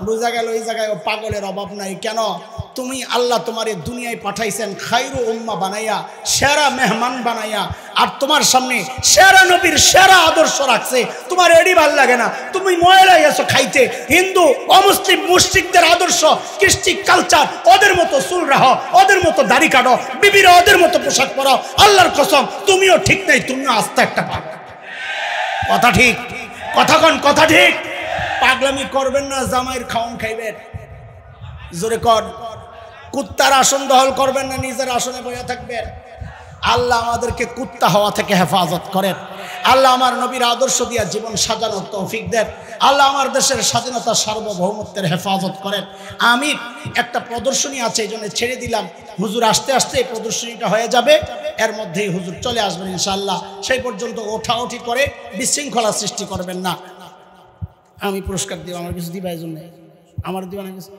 বুঝা গেল এই জায়গায় পাগলের অভাব নাই। কেন? তুমি আল্লাহ তোমার এই দুনিয়ায় পাঠাইছেন খায়রু উম্মাহ বানাইয়া, সেরা মেহমান বানাইয়া, আর তোমার সামনে সেরা নবীর সেরা আদর্শ রাখছে। তোমার এডি ভাল লাগে না, তুমি ময়লাই এসো খাইতে। হিন্দু অমুসলিম মুশরিকদের আদর্শ, কৃষ্টি কালচার, ওদের মতো চুল রাখো, ওদের মতো দাড়ি কাটো, বিবিরা ওদের মতো পোশাক পরো। আল্লাহর কসম তুমিও ঠিক নাই, তুমিও আস্তে একটা পাগল। কথা ঠিক? কথা কন, কথা ঠিক? পাগলামি করবেন না, জামাইয়ের খাওন খাইবেন। জোরে কর। কুত্তার আসন দখল করবেন না, নিজের আসনে বসে থাকবেন। আল্লাহ আমাদেরকে কুত্তা হওয়া থেকে হেফাজত করেন। আল্লাহ আমার নবীর আদর্শ দিয়া জীবন সাজানোর তৌফিক দেন। আল্লাহ আমার দেশের স্বাধীনতা সার্বভৌমত্বের হেফাজত করেন। আমি একটা প্রদর্শনী আছে, এই জন্য ছেড়ে দিলাম। হুজুর আসতে আসতে এই প্রদর্শনীটা হয়ে যাবে, এর মধ্যেই হুজুর চলে আসবেন ইনশাআল্লাহ। সেই পর্যন্ত ওঠাউঠি করে বিশৃঙ্খলা সৃষ্টি করবেন না। আমি পুরস্কার দিব, আমার কিছু দিবা, এই জন্য আমার দিবা না কিছু।